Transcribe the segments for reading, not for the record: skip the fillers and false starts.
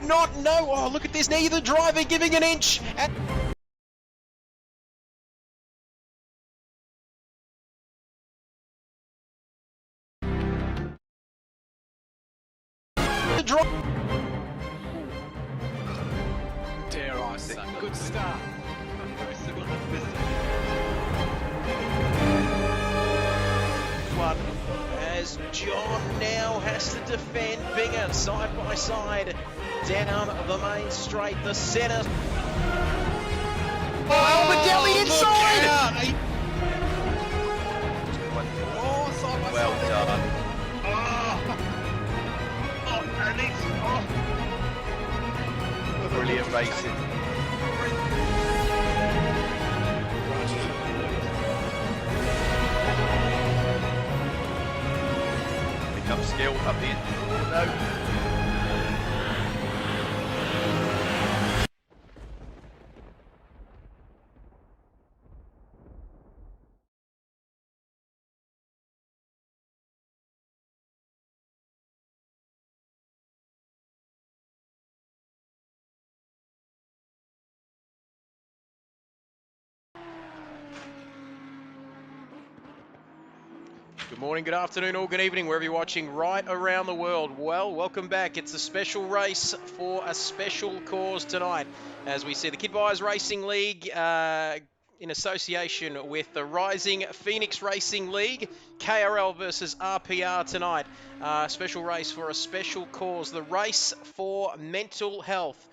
not know. Oh, look at this. Neither driver giving an inch. And the drive. Dare I say, good start. One as John now has to defend Binger side by side down the main straight, the centre. Oh, Alberdelli inside! Well done. At least, Brilliant racing. Pick up skill up in. No. Good morning, good afternoon, or good evening, wherever you're watching right around the world. Well, welcome back. It's a special race for a special cause tonight. As we see the Kid Buyers Racing League in association with the Rising Phoenix Racing League, KRL versus RPR tonight. Special race for a special cause, the Race for Mental Health.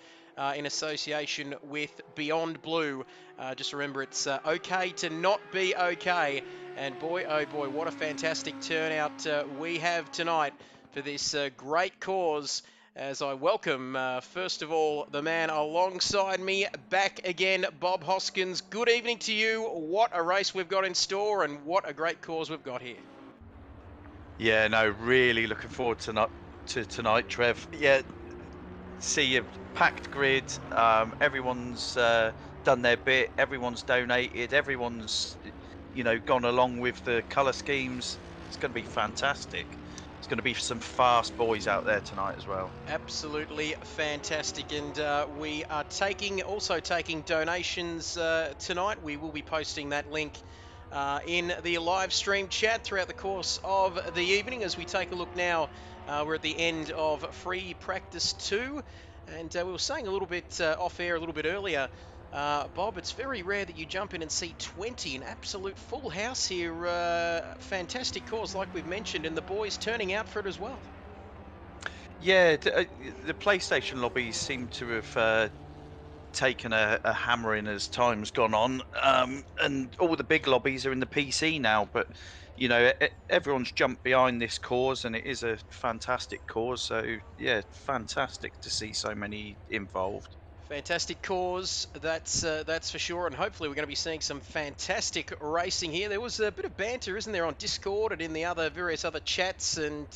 In association with Beyond Blue. Just remember, it's okay to not be okay. And boy, oh boy, what a fantastic turnout we have tonight for this great cause. As I welcome, first of all, the man alongside me back again, Bob Hoskins. Good evening to you. What a race we've got in store and what a great cause we've got here. Yeah, no, really looking forward to tonight, Trev. Yeah, see a packed grid. Everyone's done their bit. Everyone's donated. Everyone's, gone along with the colour schemes. It's going to be fantastic. It's going to be some fast boys out there tonight as well. Absolutely fantastic, and we are also taking donations tonight. We will be posting that link in the live stream chat throughout the course of the evening. As we take a look now, we're at the end of free practice 2, and we were saying a little bit off air a little bit earlier, Bob, it's very rare that you jump in and see 20, an absolute full house here. Fantastic cause, like we've mentioned, and the boys turning out for it as well. Yeah, the PlayStation lobbies seem to have taken a hammering as time's gone on, and all the big lobbies are in the PC now. But everyone's jumped behind this cause, and it is a fantastic cause. So yeah, fantastic to see so many involved. Fantastic cause, that's for sure, and hopefully we're going to be seeing some fantastic racing here. There was a bit of banter, isn't there, on Discord and in the various other chats and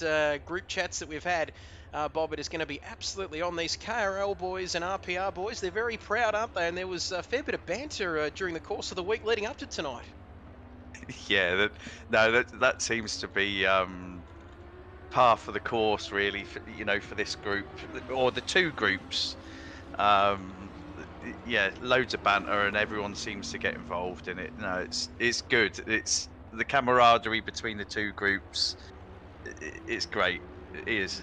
group chats that we've had. Bob, it is going to be absolutely on. These KRL boys and RPR boys, they're very proud, aren't they? And there was a fair bit of banter during the course of the week leading up to tonight. Yeah, that seems to be par for the course, really. For this group or the two groups. Yeah, loads of banter and everyone seems to get involved in it. No, it's good. It's the camaraderie between the two groups. It's great. It is.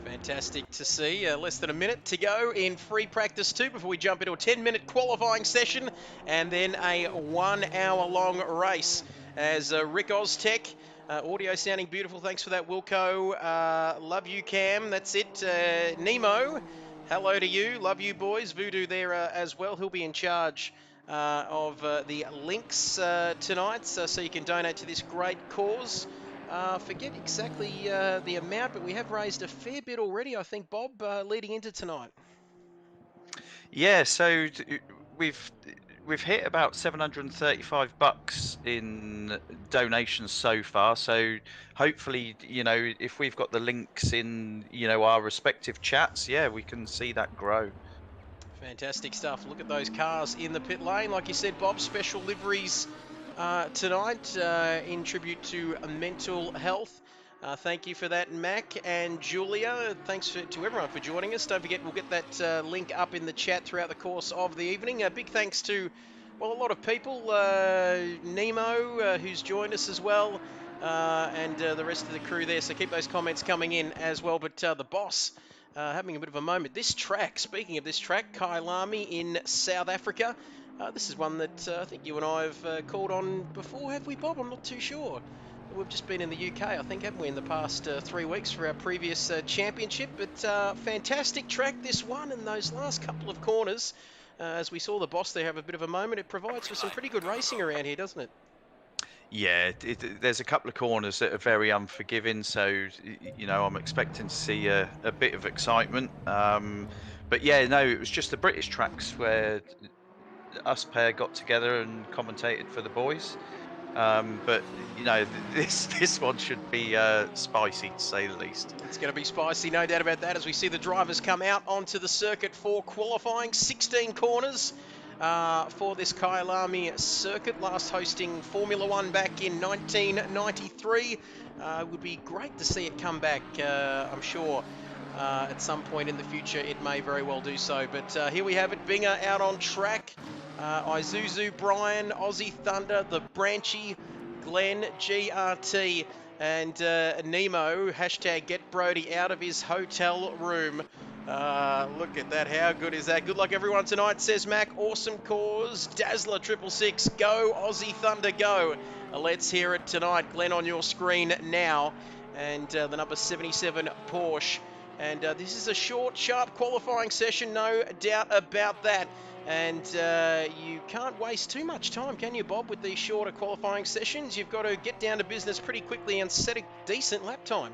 Fantastic to see. Less than a minute to go in free practice 2 before we jump into a 10-minute qualifying session and then a 1-hour-long race. As Rick Oztech, audio sounding beautiful. Thanks for that, Wilco. Love you, Cam. That's it. Nemo, hello to you. Love you, boys. Voodoo there as well. He'll be in charge of the links tonight, so you can donate to this great cause. Forget exactly the amount, but we have raised a fair bit already, I think, Bob, leading into tonight. Yeah, so we've hit about $735 in donations so far. So hopefully, if we've got the links in, our respective chats, yeah, we can see that grow. Fantastic stuff. Look at those cars in the pit lane. Like you said, Bob, special liveries tonight in tribute to mental health. Thank you for that, Mac and Julia. Thanks to everyone for joining us. Don't forget, we'll get that link up in the chat throughout the course of the evening. A big thanks to, well, a lot of people. Nemo, who's joined us as well, and the rest of the crew there. So keep those comments coming in as well. But the boss having a bit of a moment. This track, speaking of this track, Kyalami in South Africa. This is one that I think you and I have called on before, have we, Bob? I'm not too sure. We've just been in the UK, I think, haven't we, in the past 3 weeks for our previous championship. But fantastic track, this one, and those last couple of corners. As we saw the boss there have a bit of a moment, it provides for some pretty good racing around here, doesn't it? Yeah, there's a couple of corners that are very unforgiving, so you know I'm expecting to see a bit of excitement. But yeah, no, it was just the British tracks where us pair got together and commentated for the boys. But you know, this one should be spicy to say the least. It's going to be spicy, no doubt about that, as we see the drivers come out onto the circuit for qualifying. 16 corners for this Kyalami circuit, last hosting Formula One back in 1993. It would be great to see it come back, I'm sure. At some point in the future, it may very well do so. But here we have it, Binger out on track. Isuzu, Brian, Aussie Thunder, the Branchy, Glenn, GRT, and Nemo, hashtag get Brody out of his hotel room. Look at that, how good is that? Good luck everyone tonight, says Mac. Awesome cause, Dazzler 666, go Aussie Thunder, go. Let's hear it tonight. Glenn on your screen now, and the number 77 Porsche. And this is a short, sharp qualifying session, no doubt about that. And you can't waste too much time, can you, Bob, with these shorter qualifying sessions? You've got to get down to business pretty quickly and set a decent lap time.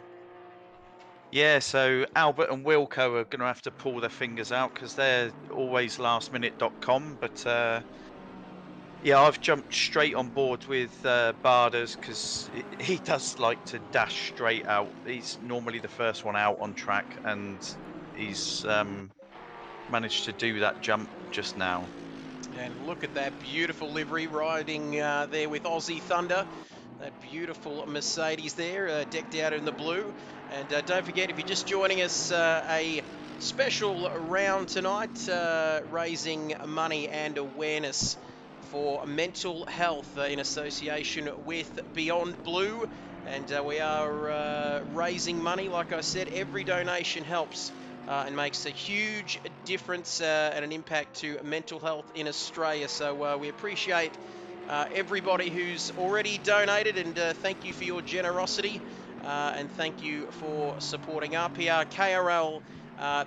Yeah, so Albert and Wilco are going to have to pull their fingers out because they're always lastminute.com. But yeah, I've jumped straight on board with Barders because he does like to dash straight out. He's normally the first one out on track, and he's managed to do that jump just now. And look at that beautiful livery riding there with Aussie Thunder. That beautiful Mercedes there, decked out in the blue. And don't forget, if you're just joining us, a special round tonight, raising money and awareness for mental health in association with Beyond Blue. And we are raising money. Like I said, every donation helps and makes a huge difference and an impact to mental health in Australia. So we appreciate everybody who's already donated, and thank you for your generosity, and thank you for supporting RPR, KRL,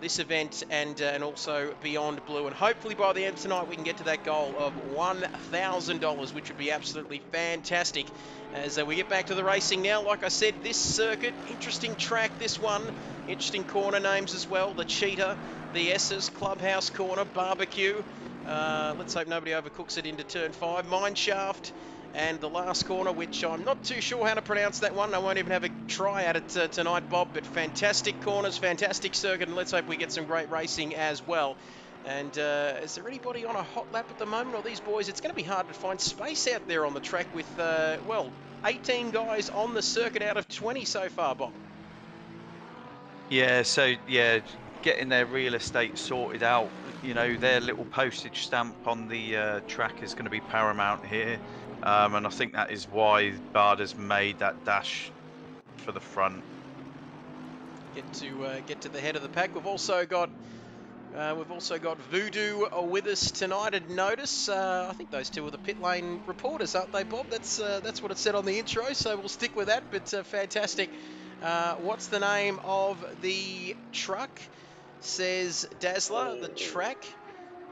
this event, and also Beyond Blue. And hopefully by the end of tonight we can get to that goal of $1,000, which would be absolutely fantastic. As we get back to the racing now, like I said, this circuit, interesting track, this one, interesting corner names as well, the Cheetah, the S's, Clubhouse Corner, Barbecue. Let's hope nobody overcooks it into turn 5, Mineshaft, and the last corner, which I'm not too sure how to pronounce that one. I won't even have a try at it tonight, Bob, but fantastic corners, fantastic circuit, and let's hope we get some great racing as well. And is there anybody on a hot lap at the moment? Or these boys, it's going to be hard to find space out there on the track with, well, 18 guys on the circuit out of 20 so far, Bob. Yeah, so yeah, getting their real estate sorted out, you know, their little postage stamp on the track is going to be paramount here. And I think that is why Barders made that dash for the front. Get to the head of the pack. We've also got Voodoo with us tonight. And notice, I think those two are the pit lane reporters, aren't they, Bob? That's what it said on the intro, so we'll stick with that. But fantastic. What's the name of the truck? Says Dazzler, the track.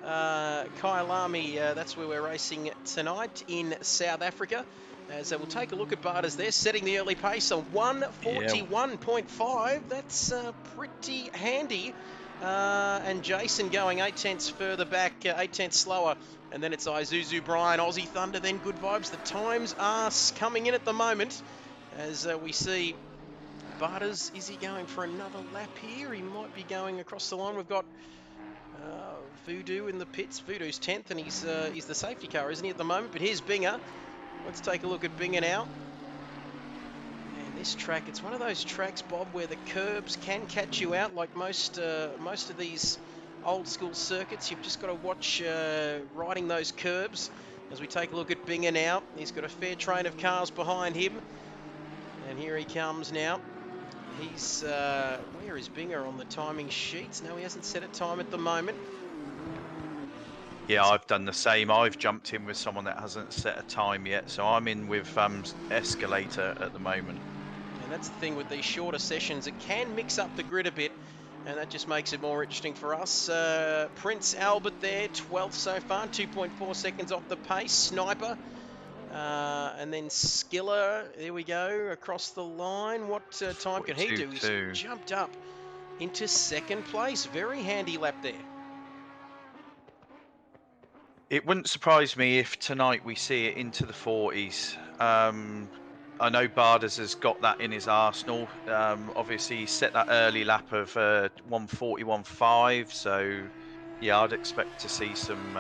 Kyalami, that's where we're racing tonight in South Africa. As we'll take a look at Barders there, setting the early pace on 1:41.5. That's pretty handy. And Jason going 8 tenths further back, 8 tenths slower. And then it's Isuzu, Brian, Aussie Thunder, then Good Vibes. The times are coming in at the moment as we see Barders. Is he going for another lap here? He might be going across the line. We've got Voodoo in the pits. Voodoo's 10th, and he's the safety car, isn't he, at the moment? But here's Binger. Let's take a look at Binger now. And this track, it's one of those tracks, Bob, where the curbs can catch you out, like most of these old school circuits. You've just got to watch riding those curbs. As we take a look at Binger now, he's got a fair train of cars behind him, and here he comes now. He's where is Binger on the timing sheets? No, he hasn't set a time at the moment. Yeah, I've done the same. I've jumped in with someone that hasn't set a time yet, so I'm in with Escalator at the moment. And that's the thing with these shorter sessions, it can mix up the grid a bit, and that just makes it more interesting for us. Prince Albert there, 12th so far, 2.4 seconds off the pace. Sniper, and then Skiller, there we go, across the line. What time can he do? He's jumped up into second place. Very handy lap there. It wouldn't surprise me if tonight we see it into the 40s. I know Barders has got that in his arsenal. Obviously, he set that early lap of 1:41.5, so yeah, I'd expect to see some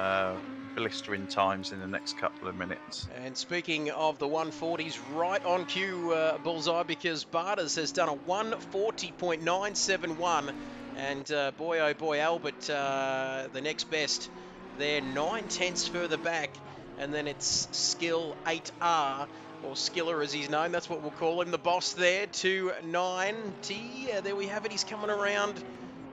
blistering times in the next couple of minutes. And speaking of the 140s, right on cue, Bullseye, because Barders has done a 1:40.971, and boy oh boy, Albert, the next best. They're 9 tenths further back, and then it's Skill 8R, or Skiller as he's known, that's what we'll call him, the boss there, 290. There we have it, he's coming around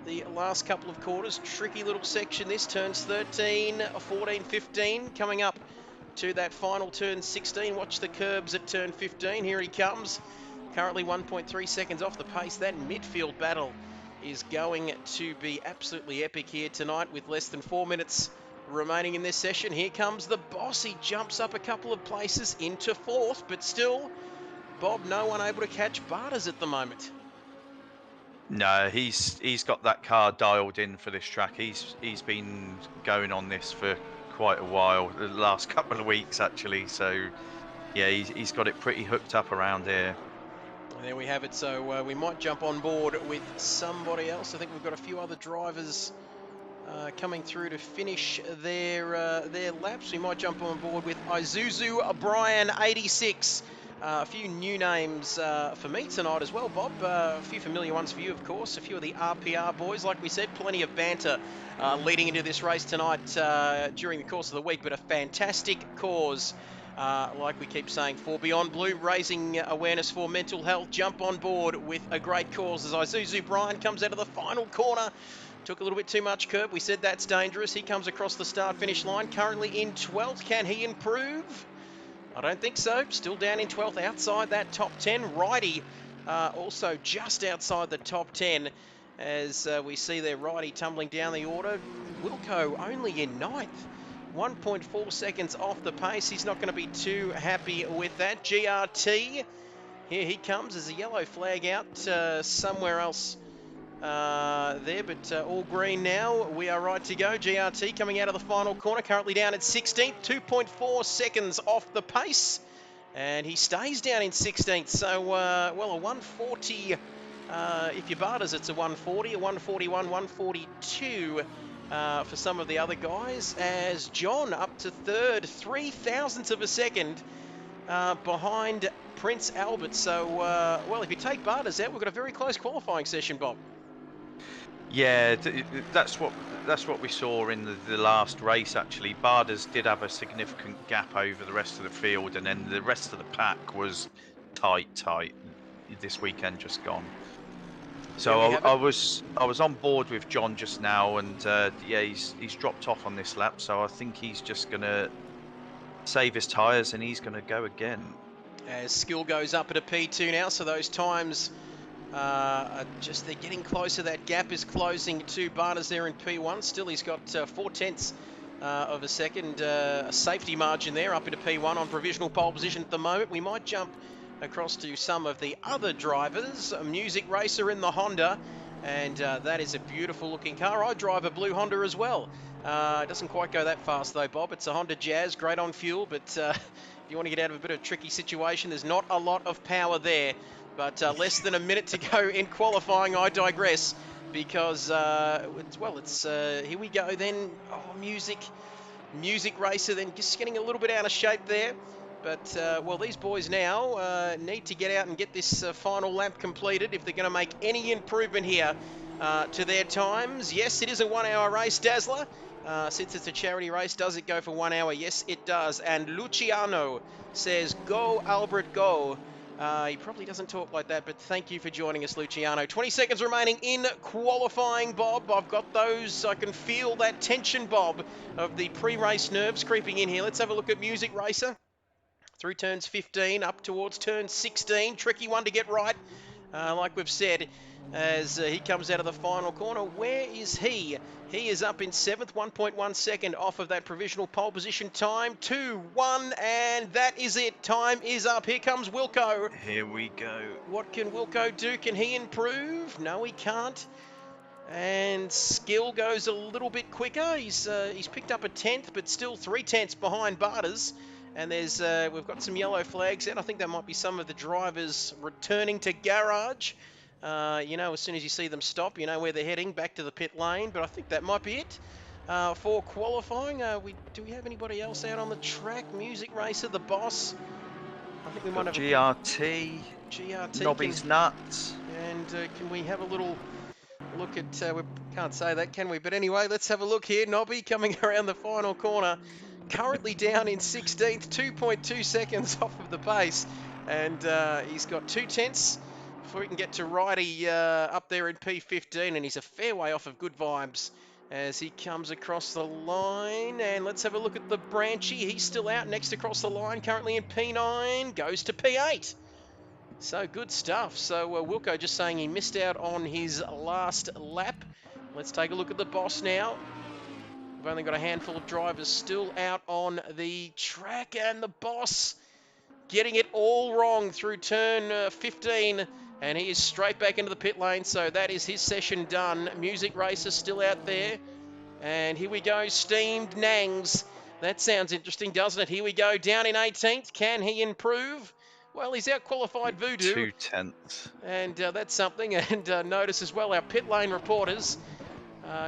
the last couple of quarters. Tricky little section this, turns 13, 14, 15, coming up to that final turn 16. Watch the curbs at turn 15, here he comes. Currently 1.3 seconds off the pace. That midfield battle is going to be absolutely epic here tonight with less than 4 minutes remaining in this session. Here comes the boss. He jumps up a couple of places into 4th, but still, Bob, no one able to catch Barders at the moment. No, he's got that car dialed in for this track. He's been going on this for quite a while, the last couple of weeks actually. So yeah, he's got it pretty hooked up around here. There we have it. So we might jump on board with somebody else. I think we've got a few other drivers coming through to finish their laps. We might jump on board with Isuzu Brian 86. A few new names for me tonight as well, Bob. A few familiar ones for you, of course. A few of the RPR boys. Like we said, plenty of banter leading into this race tonight during the course of the week, but a fantastic cause. Like we keep saying, for Beyond Blue, raising awareness for mental health. Jump on board with a great cause as Isuzu Brian comes out of the final corner. Took a little bit too much curb. We said that's dangerous. He comes across the start-finish line, currently in 12th. Can he improve? I don't think so. Still down in 12th, outside that top 10. Righty also just outside the top 10 as we see there Righty tumbling down the order. Wilco only in 9th. 1.4 seconds off the pace. He's not going to be too happy with that. GRT, here he comes. There's a yellow flag out somewhere else there, but all green now. We are right to go. GRT coming out of the final corner, currently down at 16th, 2.4 seconds off the pace, and he stays down in 16th. So, well, a 140, if you're Barders, it's a 140, a 141, 142 for some of the other guys, as John up to 3rd, 0.003 of a second behind Prince Albert. So, well, if you take Barders out, we've got a very close qualifying session, Bob. Yeah, that's what we saw in the last race. Actually, Barders did have a significant gap over the rest of the field, and then the rest of the pack was tight this weekend just gone. So I was on board with John just now, and yeah, he's dropped off on this lap. So I think he's just gonna save his tyres and he's gonna go again. As Skill goes up at a P2 now, so those times are just, they're getting closer. That gap is closing to Barders there in P1. Still, he's got 4 tenths of a second, a safety margin there up into P1 on provisional pole position at the moment. We might jump across to some of the other drivers. A Music Racer in the Honda, and that is a beautiful looking car. I drive a blue Honda as well. It doesn't quite go that fast though, Bob. It's a Honda Jazz, great on fuel, but if you want to get out of a bit of a tricky situation, there's not a lot of power there. But less than a minute to go in qualifying. I digress, because here we go then. Oh, Music Racer then just getting a little bit out of shape there. But, well, these boys now need to get out and get this final lap completed if they're going to make any improvement here to their times. Yes, it is a 1 hour race, Dazzler. Since it's a charity race, does it go for 1 hour? Yes, it does. And Luciano says, go, Albert, go. He probably doesn't talk like that, but thank you for joining us, Luciano. 20 seconds remaining in qualifying, Bob. I've got those. I can feel that tension, Bob, of the pre-race nerves creeping in here. Let's have a look at Music Racer. Through turns 15, up towards turn 16. Tricky one to get right, like we've said, as he comes out of the final corner. Where is he? He is up in 7th, 1.1 second off of that provisional pole position time. 2, 1, and that is it. Time is up. Here comes Wilco. Here we go. What can Wilco do? Can he improve? No, he can't. And Skill goes a little bit quicker. He's picked up a 10th, but still 3/10 behind Barters. And there's we've got some yellow flags out. I think that might be some of the drivers returning to garage. You know, as soon as you see them stop, you know where they're heading, back to the pit lane. But I think that might be it for qualifying. Do we have anybody else out on the track? Music Racer, the boss. I think we might have GRT. Nobby's nuts. And can we have a little look at? We can't say that, can we? But anyway, let's have a look here. Nobby coming around the final corner. Currently down in 16th, 2.2 seconds off of the pace, and he's got 2/10 before he can get to Righty up there in P15, and he's a fair way off of Good Vibes as he comes across the line. And let's have a look at the Branchy. He's still out next across the line, currently in P9, goes to P8. So good stuff. So Wilco just saying he missed out on his last lap. Let's take a look at the boss now. We've only got a handful of drivers still out on the track, and the boss getting it all wrong through turn 15, and he is straight back into the pit lane. So that is his session done. Music Racer still out there, and here we go. Steamed Nangs. That sounds interesting, doesn't it? Here we go, down in 18th. Can he improve? Well, he's out-qualified Voodoo. 2/10. And that's something. And notice as well our pit lane reporters.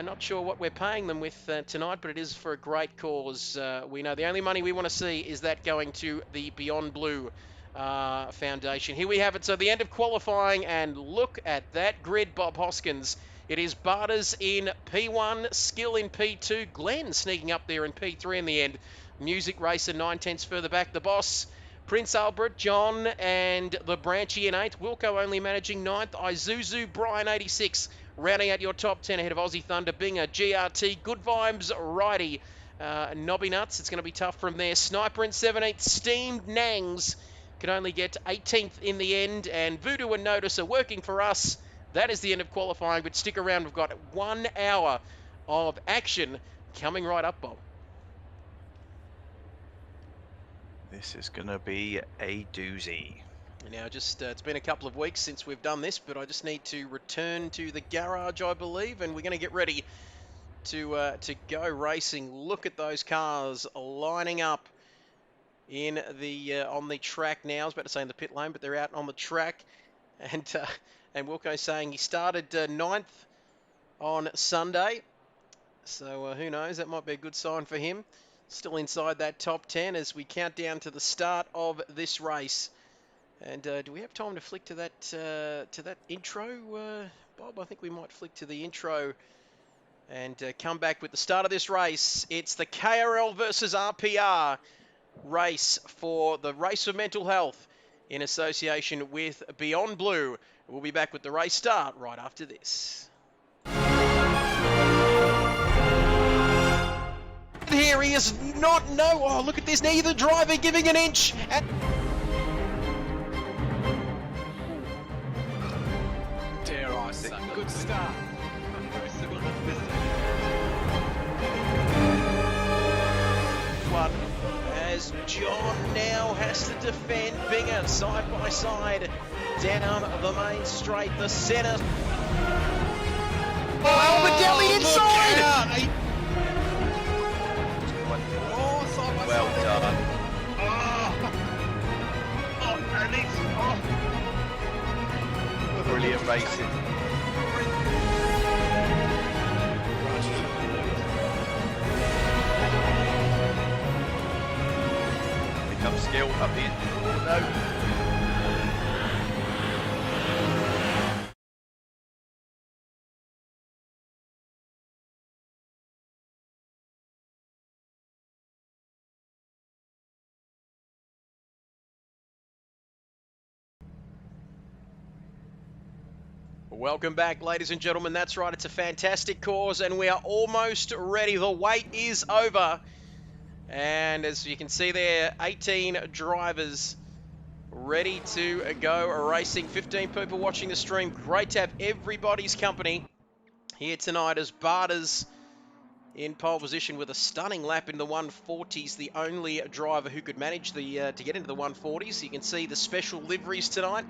Not sure what we're paying them with tonight, but it is for a great cause. We know the only money we want to see is that going to the Beyond Blue Foundation. Here we have it. So the end of qualifying, and look at that grid, Bob Hoskins. It is Barters in P1, Skill in P2, Glenn sneaking up there in P3 in the end. Music Racer 9/10 further back. The boss, Prince Albert, John, and the Branchy in 8th. Wilco only managing 9th. Isuzu, Brian 86. Rounding out your top 10 ahead of Aussie Thunder, Binger, GRT, Good Vibes, Righty, Nobby Nuts. It's going to be tough from there. Sniper in 17th, Steamed Nangs can only get 18th in the end, and Voodoo and Notice are working for us. That is the end of qualifying, but stick around. We've got 1 hour of action coming right up, Bob. This is going to be a doozy. Now, just it's been a couple of weeks since we've done this, but I just need to return to the garage, I believe, and we're going to get ready to go racing. Look at those cars lining up in the on the track now. I was about to say in the pit lane, but they're out on the track. And Wilco's saying he started 9th on Sunday, so who knows? That might be a good sign for him. Still inside that top 10 as we count down to the start of this race. And do we have time to flick to that intro, Bob? I think we might flick to the intro and come back with the start of this race. It's the KRL versus RPR race for the Race of Mental Health in association with Beyond Blue. We'll be back with the race start right after this. Here he is not, no, oh, look at this, neither driver giving an inch. Dare I say, good start. One as John now has to defend Binger side by side down the main straight, the centre. Oh, Alberdelli inside! Well done. And it's Brilliant racing. comes Skill up the. Oh no. Welcome back, ladies and gentlemen. That's right, it's a fantastic cause, and we are almost ready. The wait is over. And as you can see there, 18 drivers ready to go racing. 15 people watching the stream. Great to have everybody's company here tonight as Barter's in pole position with a stunning lap in the 140s. The only driver who could manage the to get into the 140s. You can see the special liveries tonight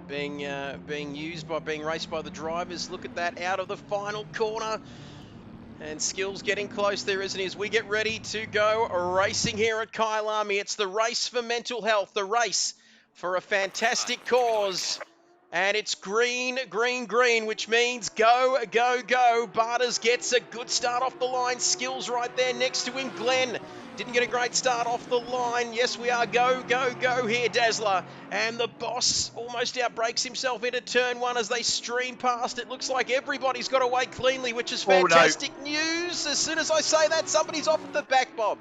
being raced by the drivers. Look at that out of the final corner. And Skill's getting close there, isn't he? As we get ready to go racing here at Kyalami. It's the race for mental health, the race for a fantastic cause. And it's green, green, green, which means go, go, go. Barters gets a good start off the line. Skill's right there next to him. Glenn didn't get a great start off the line. Yes, we are go, go, go here, Dazzler. And the boss almost outbreaks himself into turn one as they stream past. It looks like everybody's got away cleanly, which is fantastic news. As soon as I say that, somebody's off at the back, Bob.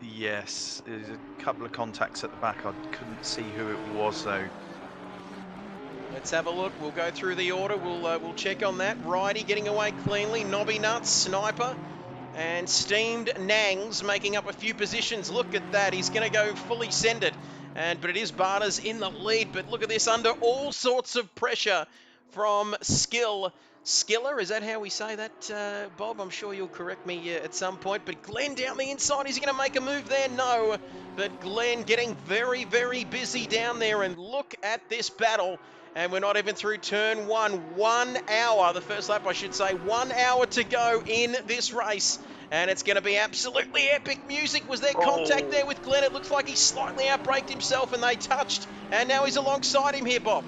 Yes, there's a couple of contacts at the back. I couldn't see who it was, though. Let's have a look. We'll go through the order. We'll check on that. Righty getting away cleanly. Nobby Nuts, Sniper, and Steamed Nangs making up a few positions. Look at that. He's going to go fully sended. But it is Barters in the lead. But look at this, under all sorts of pressure from Skiller, is that how we say that, Bob? I'm sure you'll correct me at some point. But Glenn down the inside, is he going to make a move there? No. But Glenn getting very, very busy down there. And look at this battle. And we're not even through turn one. 1 hour, the first lap I should say, 1 hour to go in this race. And it's going to be absolutely epic music. Was there contact there with Glenn? It looks like he slightly outbraked himself and they touched. And now he's alongside him here, Bob.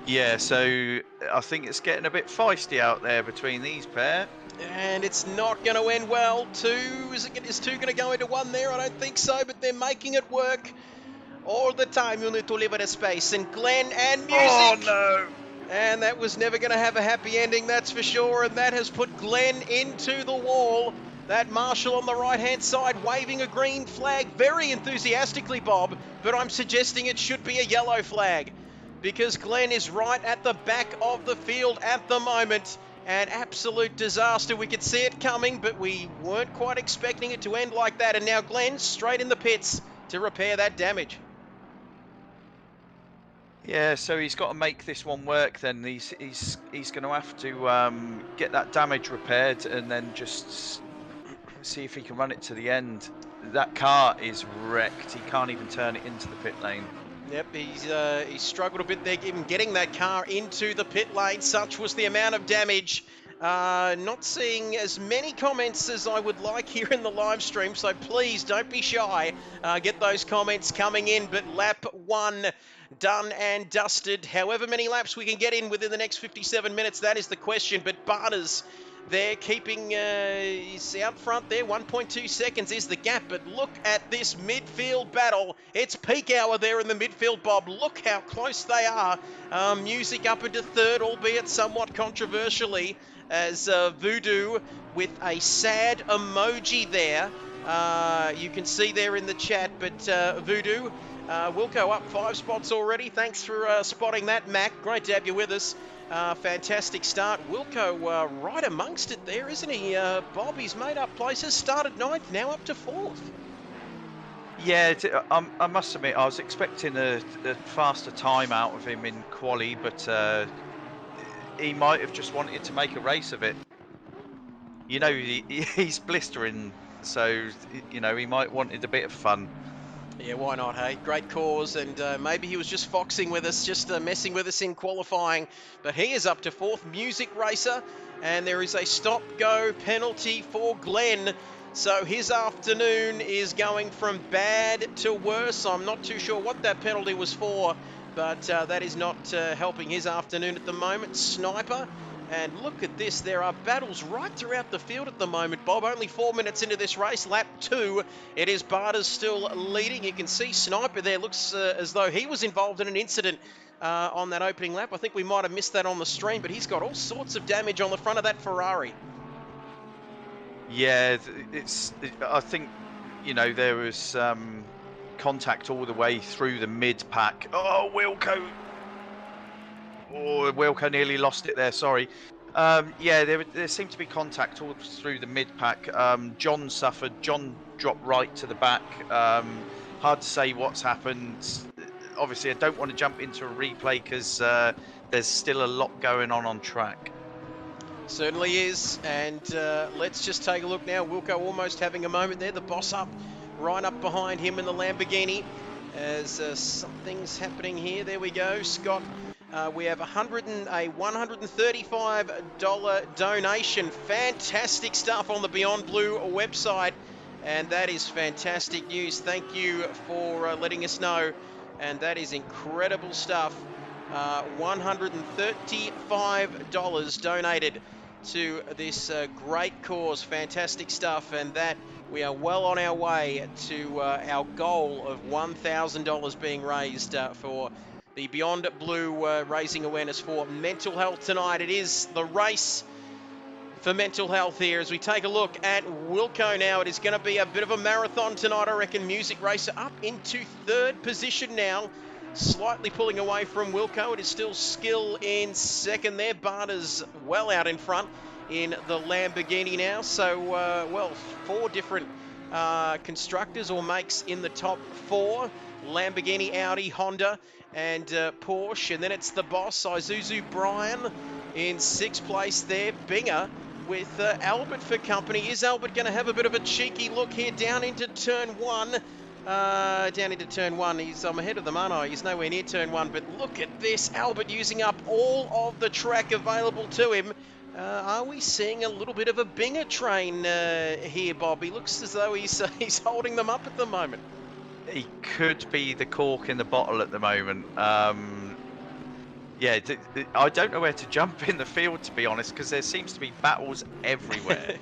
Yeah, so I think it's getting a bit feisty out there between these pair. And it's not going to end well. Is two going to go into one there? I don't think so, but they're making it work. All the time you need to live at a space. And Glenn and music. Oh, no. And that was never going to have a happy ending, that's for sure. And that has put Glenn into the wall. That marshal on the right-hand side waving a green flag very enthusiastically, Bob. But I'm suggesting it should be a yellow flag, because Glenn is right at the back of the field at the moment. An absolute disaster. We could see it coming, but we weren't quite expecting it to end like that. And now Glenn straight in the pits to repair that damage. Yeah, so he's got to make this one work then. He's going to have to get that damage repaired and then just see if he can run it to the end. That car is wrecked. He can't even turn it into the pit lane. Yep, he's struggled a bit there, even getting that car into the pit lane. Such was the amount of damage. Not seeing as many comments as I would like here in the live stream, so please don't be shy. Get those comments coming in. But lap one done and dusted. However many laps we can get in within the next 57 minutes, that is the question. But Barters, they're keeping, he's out front there. 1.2 seconds is the gap. But look at this midfield battle. It's peak hour there in the midfield, Bob. Look how close they are. Music up into third, albeit somewhat controversially, as Voodoo with a sad emoji there. You can see there in the chat, but Voodoo, Wilco up 5 spots already. Thanks for spotting that, Mac. Great to have you with us. Fantastic start. Wilco right amongst it there, isn't he, Bob? He's made up places. Started 9th, now up to 4th. Yeah, I must admit, I was expecting a faster time out of him in quali, but he might have just wanted to make a race of it. You know, he's blistering, so, you know, he might wanted a bit of fun. Yeah, why not, hey? Great cause, and maybe he was just foxing with us, just messing with us in qualifying. But he is up to 4th, Music Racer, and there is a stop-go penalty for Glenn. So his afternoon is going from bad to worse. I'm not too sure what that penalty was for, but that is not helping his afternoon at the moment. Sniper And look at this, there are battles right throughout the field at the moment, Bob. Only 4 minutes into this race, lap 2. It is Barter's still leading. You can see Sniper there looks as though he was involved in an incident on that opening lap. I think we might have missed that on the stream, but he's got all sorts of damage on the front of that Ferrari. Yeah, I think, you know, there was contact all the way through the mid-pack. Oh, Wilco! Oh, Wilco nearly lost it there, sorry. Yeah, there seemed to be contact all through the mid-pack. John suffered. John dropped right to the back. Hard to say what's happened. Obviously, I don't want to jump into a replay because there's still a lot going on track. Certainly is, and let's just take a look now. Wilco almost having a moment there. The boss up, right up behind him in the Lamborghini as something's happening here. There we go, Scott. We have a $135 donation. Fantastic stuff on the Beyond Blue website, and that is fantastic news. Thank you for letting us know, and that is incredible stuff. $135 donated to this great cause. Fantastic stuff, and that we are well on our way to our goal of $1,000 being raised for the Beyond Blue raising awareness for mental health tonight. It is the race for mental health here as we take a look at Wilco now. It is going to be a bit of a marathon tonight, I reckon. Music Racer up into 3rd position now, slightly pulling away from Wilco. It is still Skill in 2nd there. Barter's well out in front in the Lamborghini now. So, well, 4 different constructors or makes in the top 4. Lamborghini, Audi, Honda, and Porsche. And then it's the boss, Isuzu Brian, in 6th place there. Binger with Albert for company. Is Albert going to have a bit of a cheeky look here down into turn 1? Down into turn 1. I'm ahead of them, aren't I? He's nowhere near turn 1, but look at this. Albert using up all of the track available to him. Are we seeing a little bit of a Binger train here, Bob? He looks as though he's holding them up at the moment. He could be the cork in the bottle at the moment. Yeah, I don't know where to jump in the field, to be honest, because there seems to be battles everywhere.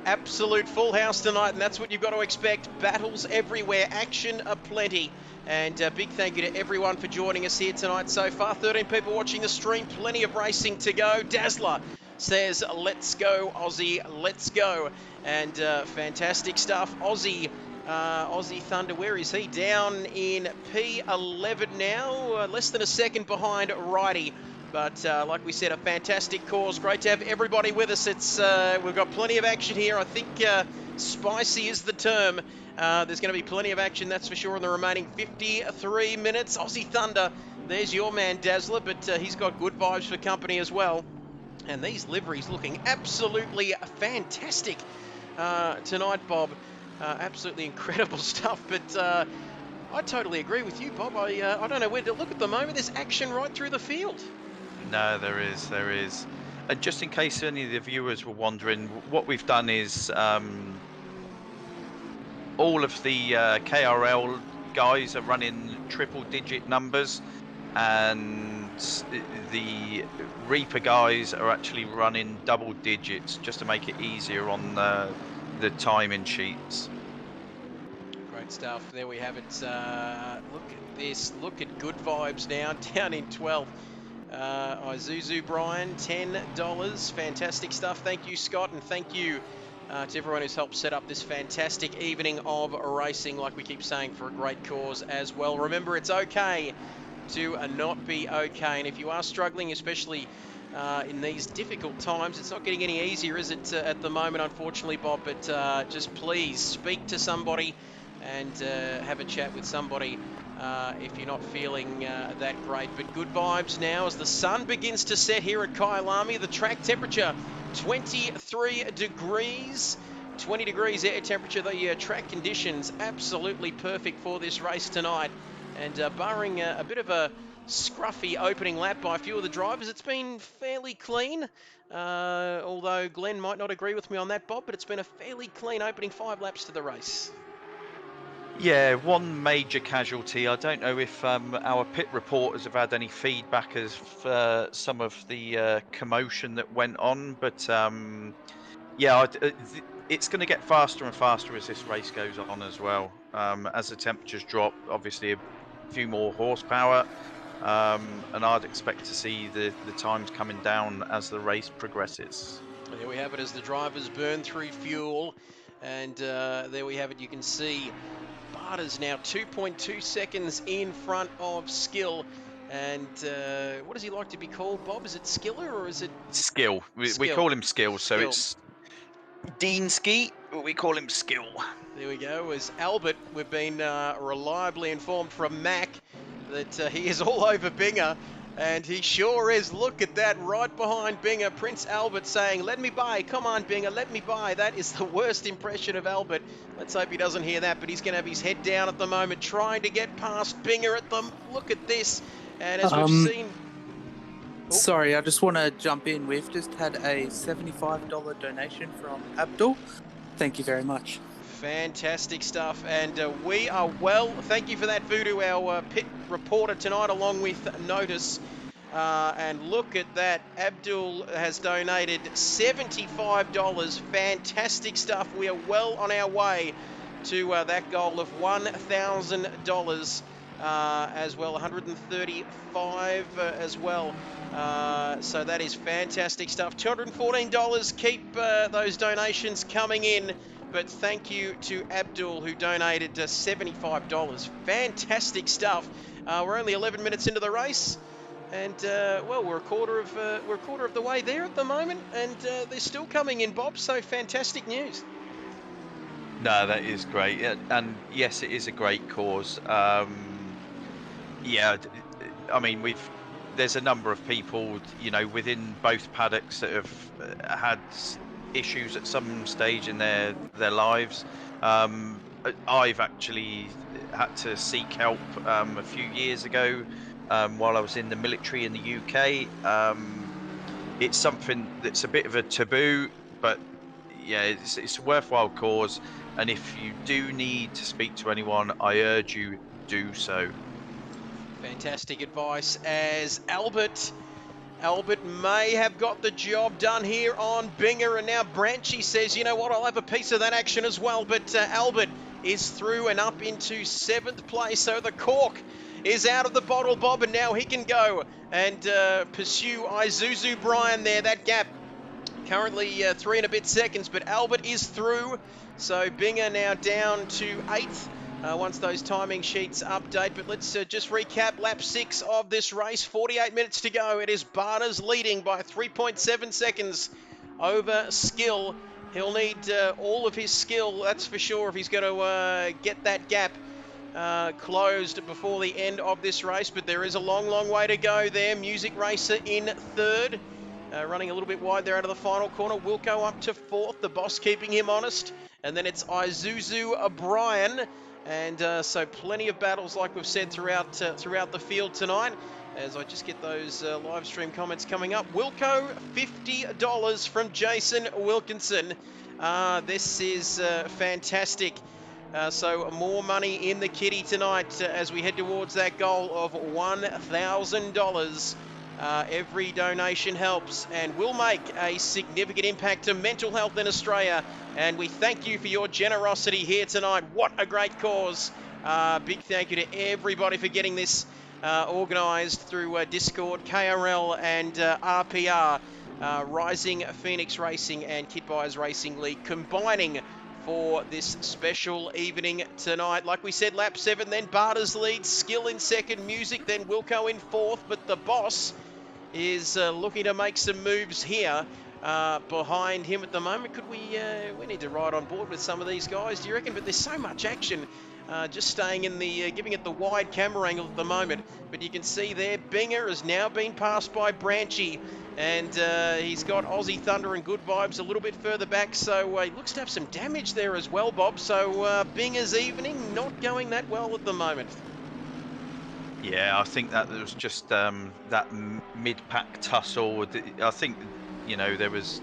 Absolute full house tonight, and that's what you've got to expect. Battles everywhere, action aplenty. And a big thank you to everyone for joining us here tonight so far. 13 people watching the stream, plenty of racing to go. Dazzler says, let's go, Aussie, let's go. And fantastic stuff. Aussie Thunder, where is he? Down in P11 now, less than a second behind Righty. But like we said, a fantastic cause. Great to have everybody with us. It's we've got plenty of action here. I think spicy is the term. There's going to be plenty of action, that's for sure, in the remaining 53 minutes. Aussie Thunder, there's your man Dazzler, but he's got good vibes for company as well. And these liveries looking absolutely fantastic tonight, Bob. Absolutely incredible stuff, but I totally agree with you, Bob. I don't know where to look at the moment. There's action right through the field. No, there is. And just in case any of the viewers were wondering, what we've done is all of the KRL guys are running triple-digit numbers, and the Reaper guys are actually running double digits, just to make it easier on the timing sheets. Great stuff. There we have it. Look at this. Look at good vibes now. Down in 12th. Isuzu Brian, $10. Fantastic stuff. Thank you, Scott, and thank you to everyone who's helped set up this fantastic evening of racing, like we keep saying, for a great cause as well. Remember, it's okay to not be okay, and if you are struggling, especially in these difficult times, it's not getting any easier, is it, at the moment, unfortunately, Bob? But just please speak to somebody and have a chat with somebody if you're not feeling that great. But good vibes now as the sun begins to set here at Kyalami. The track temperature 23 degrees, 20 degrees air temperature. The track conditions absolutely perfect for this race tonight. And barring a bit of a scruffy opening lap by a few of the drivers, it's been fairly clean. Although Glenn might not agree with me on that, Bob, but it's been a fairly clean opening 5 laps to the race. Yeah, one major casualty. I don't know if our pit reporters have had any feedback of some of the commotion that went on, but yeah, it's going to get faster and faster as this race goes on as well. As the temperatures drop, obviously a few more horsepower, and I'd expect to see the times coming down as the race progresses. There we have it as the drivers burn through fuel. And there we have it. You can see Barter's now 2.2 seconds in front of Skill. And what does he like to be called, Bob? Is it Skiller or is it Skill. We Skill? call him Skill, so Skill. it's Dean Ski, but we call him Skill. There we go. As Albert, we've been reliably informed from Mac that he is all over Binger. And he sure is. Look at that right behind Binger. Prince Albert saying, let me by. Come on, Binger, let me by. That is the worst impression of Albert. Let's hope he doesn't hear that, but he's going to have his head down at the moment, trying to get past Binger at them. Look at this. And as we've seen... Oh. Sorry, I just want to jump in. We've just had a $75 donation from Abdul. Thank you very much. Fantastic stuff, and we are well. Thank you for that, Voodoo, our pit reporter tonight, along with Notice. And look at that, Abdul has donated $75. Fantastic stuff. We are well on our way to that goal of $1,000 as well, 135 as well. So that is fantastic stuff. $214. Keep those donations coming in. But thank you to Abdul, who donated $75. Fantastic stuff. We're only 11 minutes into the race, and well, we're a quarter of the way there at the moment, and they're still coming in, Bob. So fantastic news. No, that is great, and yes, it is a great cause. Yeah, I mean, there's a number of people, you know, within both paddocks that have had issues at some stage in their lives. I've actually had to seek help a few years ago while I was in the military in the UK. It's something that's a bit of a taboo, but yeah, it's a worthwhile cause, and if you do need to speak to anyone, I urge you do so. Fantastic advice. As Albert may have got the job done here on Binger, and now Branchy says, you know what, I'll have a piece of that action as well. But Albert is through and up into 7th place, so the cork is out of the bottle, Bob, and now he can go and pursue Isuzu Brian there. That gap currently 3 and a bit seconds, but Albert is through, so Binger now down to 8th. Once those timing sheets update. But let's just recap lap 6 of this race. 48 minutes to go. It is Barter's leading by 3.7 seconds over Skill. He'll need all of his skill, that's for sure, if he's going to get that gap closed before the end of this race. But there is a long, long way to go there. Music Racer in 3rd. Running a little bit wide there out of the final corner. Wilco up to 4th. The boss keeping him honest. And then it's Isuzu Brian. And so plenty of battles, like we've said, throughout the field tonight. As I just get those live stream comments coming up. Wilco, $50 from Jason Wilkinson. This is fantastic. So more money in the kitty tonight as we head towards that goal of $1,000. Every donation helps and will make a significant impact to mental health in Australia. And we thank you for your generosity here tonight. What a great cause. Big thank you to everybody for getting this organised through Discord, KRL and RPR, Rising Phoenix Racing and Kit Buyers Racing League, combining for this special evening tonight. Like we said, lap 7, then Barter's lead, Skill in 2nd, Music, then Wilco in 4th, but the boss is looking to make some moves here behind him at the moment. Could we need to ride on board with some of these guys, do you reckon? But there's so much action, just staying in the giving it the wide camera angle at the moment. But you can see there, Binger has now been passed by Branchy, and he's got Aussie Thunder and Good Vibes a little bit further back, so he looks to have some damage there as well, Bob. So Binger's evening not going that well at the moment. Yeah, I think that there was just that mid-pack tussle. I think, you know, there was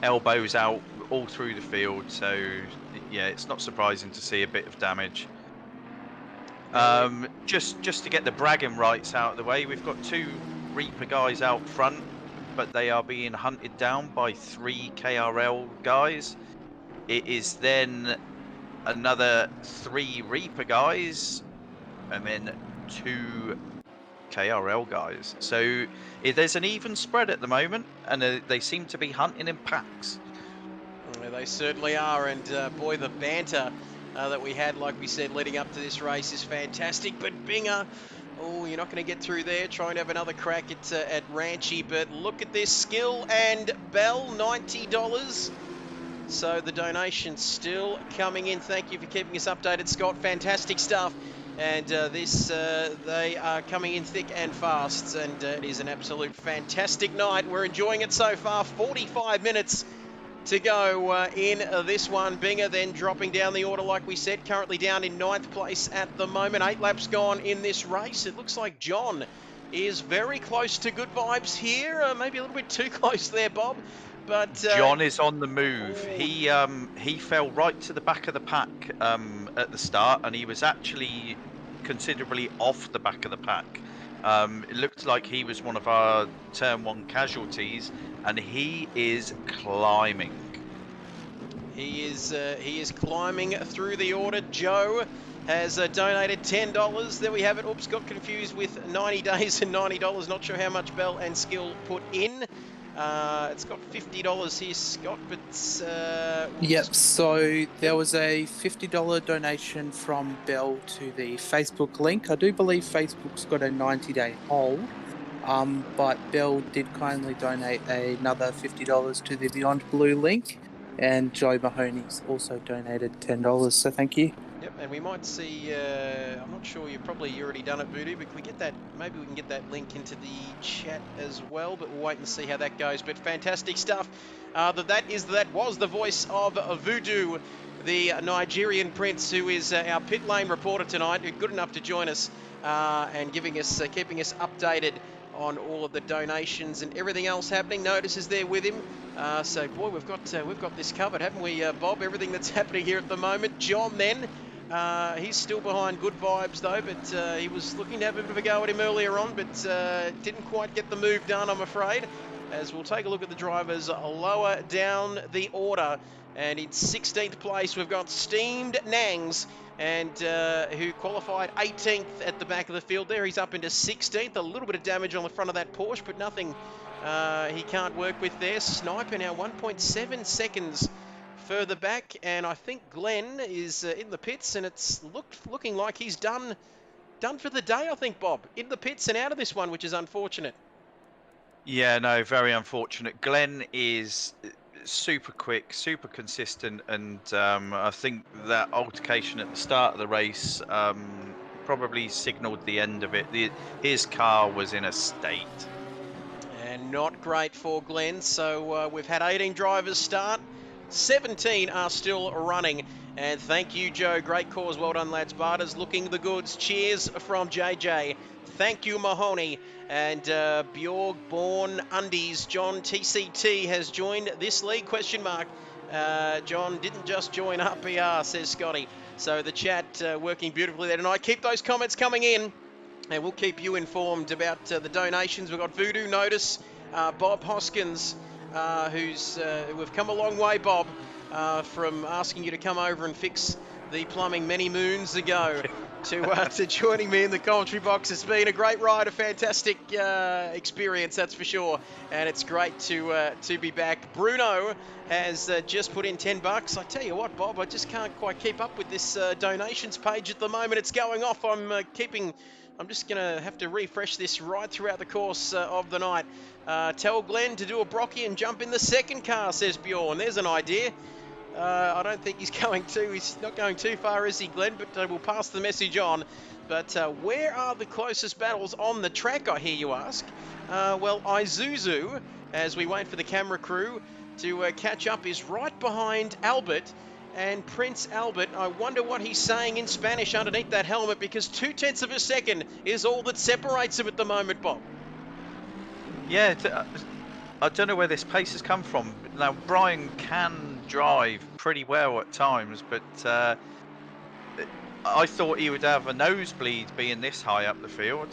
elbows out all through the field. So, yeah, it's not surprising to see a bit of damage. Just to get the bragging rights out of the way, we've got 2 Reaper guys out front, but they are being hunted down by 3 KRL guys. It is then another 3 Reaper guys, and then 2 KRL guys. So there's an even spread at the moment, and they seem to be hunting in packs. Yeah, they certainly are, and boy, the banter that we had, like we said, leading up to this race is fantastic. But Binger, oh, you're not going to get through there. Trying to have another crack at Ranchy, but look at this. Skill and Bell, $90. So the donation still coming in. Thank you for keeping us updated, Scott. Fantastic stuff. And they are coming in thick and fast, and it is an absolute fantastic night. We're enjoying it so far. 45 minutes to go in this one. Binger then dropping down the order, like we said, currently down in 9th place at the moment. 8 laps gone in this race. It looks like John is very close to good vibes here. Maybe a little bit too close there, Bob. But John is on the move. He fell right to the back of the pack at the start, and he was actually considerably off the back of the pack. It looked like he was one of our turn 1 casualties, and he is climbing. He is climbing through the order. Joe has donated $10. There we have it. Oops, got confused with 90 days and $90. Not sure how much Bell and Skill put in. It's got $50 here, Scott, but... Yep, so there was a $50 donation from Bell to the Facebook link. I do believe Facebook's got a 90-day hold, but Bell did kindly donate another $50 to the Beyond Blue link, and Joe Mahoney's also donated $10, so thank you. Yep, and we might see, I'm not sure, you've probably already done it, Voodoo, but can we get that, maybe we can get that link into the chat as well, but we'll wait and see how that goes. But fantastic stuff. That was the voice of Voodoo, the Nigerian prince, who is our pit lane reporter tonight, good enough to join us and keeping us updated on all of the donations and everything else happening. Notice is there with him. So boy, we've got this covered, haven't we, Bob? Everything that's happening here at the moment. John then, he's still behind good vibes though, but he was looking to have a bit of a go at him earlier on, but didn't quite get the move done, I'm afraid. As we'll take a look at the drivers lower down the order. And in 16th place, we've got Steamed Nangs, and who qualified 18th at the back of the field there. He's up into 16th. A little bit of damage on the front of that Porsche, but nothing he can't work with there. Sniper now 1.7 seconds further back, and I think Glenn is in the pits, and it's looking like he's done for the day, I think, Bob. In the pits and out of this one, which is unfortunate. Yeah, no, very unfortunate. Glenn is super quick, super consistent, and I think that altercation at the start of the race probably signalled the end of it. His car was in a state. And not great for Glenn. So we've had 18 drivers start. 17 are still running. And thank you, Joe. Great cause. Well done, lads. Barter's looking the goods. Cheers from JJ. Thank you, Mahoney. And Bjorg Born Undies. John TCT has joined this league, question mark. John didn't just join RPR, says Scotty. So the chat working beautifully there tonight. Keep those comments coming in, and we'll keep you informed about the donations. We've got Voodoo Notice, Bob Hoskins, we've come a long way, Bob, from asking you to come over and fix the plumbing many moons ago to joining me in the commentary box. It's been a great ride, a fantastic experience, that's for sure, and it's great to be back. Bruno has just put in $10. I tell you what, Bob, I just can't quite keep up with this donations page at the moment. It's going off. I'm just going to have to refresh this right throughout the course of the night. Tell Glenn to do a Brocky and jump in the second car, says Bjorn. There's an idea. I don't think he's not going too far, is he, Glenn? But we'll pass the message on. But where are the closest battles on the track, I hear you ask? Well, Isuzu, as we wait for the camera crew to catch up, is right behind Albert. And Prince Albert, I wonder what he's saying in Spanish underneath that helmet, because 0.2 of a second is all that separates him at the moment, Bob. Yeah, I don't know where this pace has come from. Now, Brian can drive pretty well at times, but I thought he would have a nosebleed being this high up the field.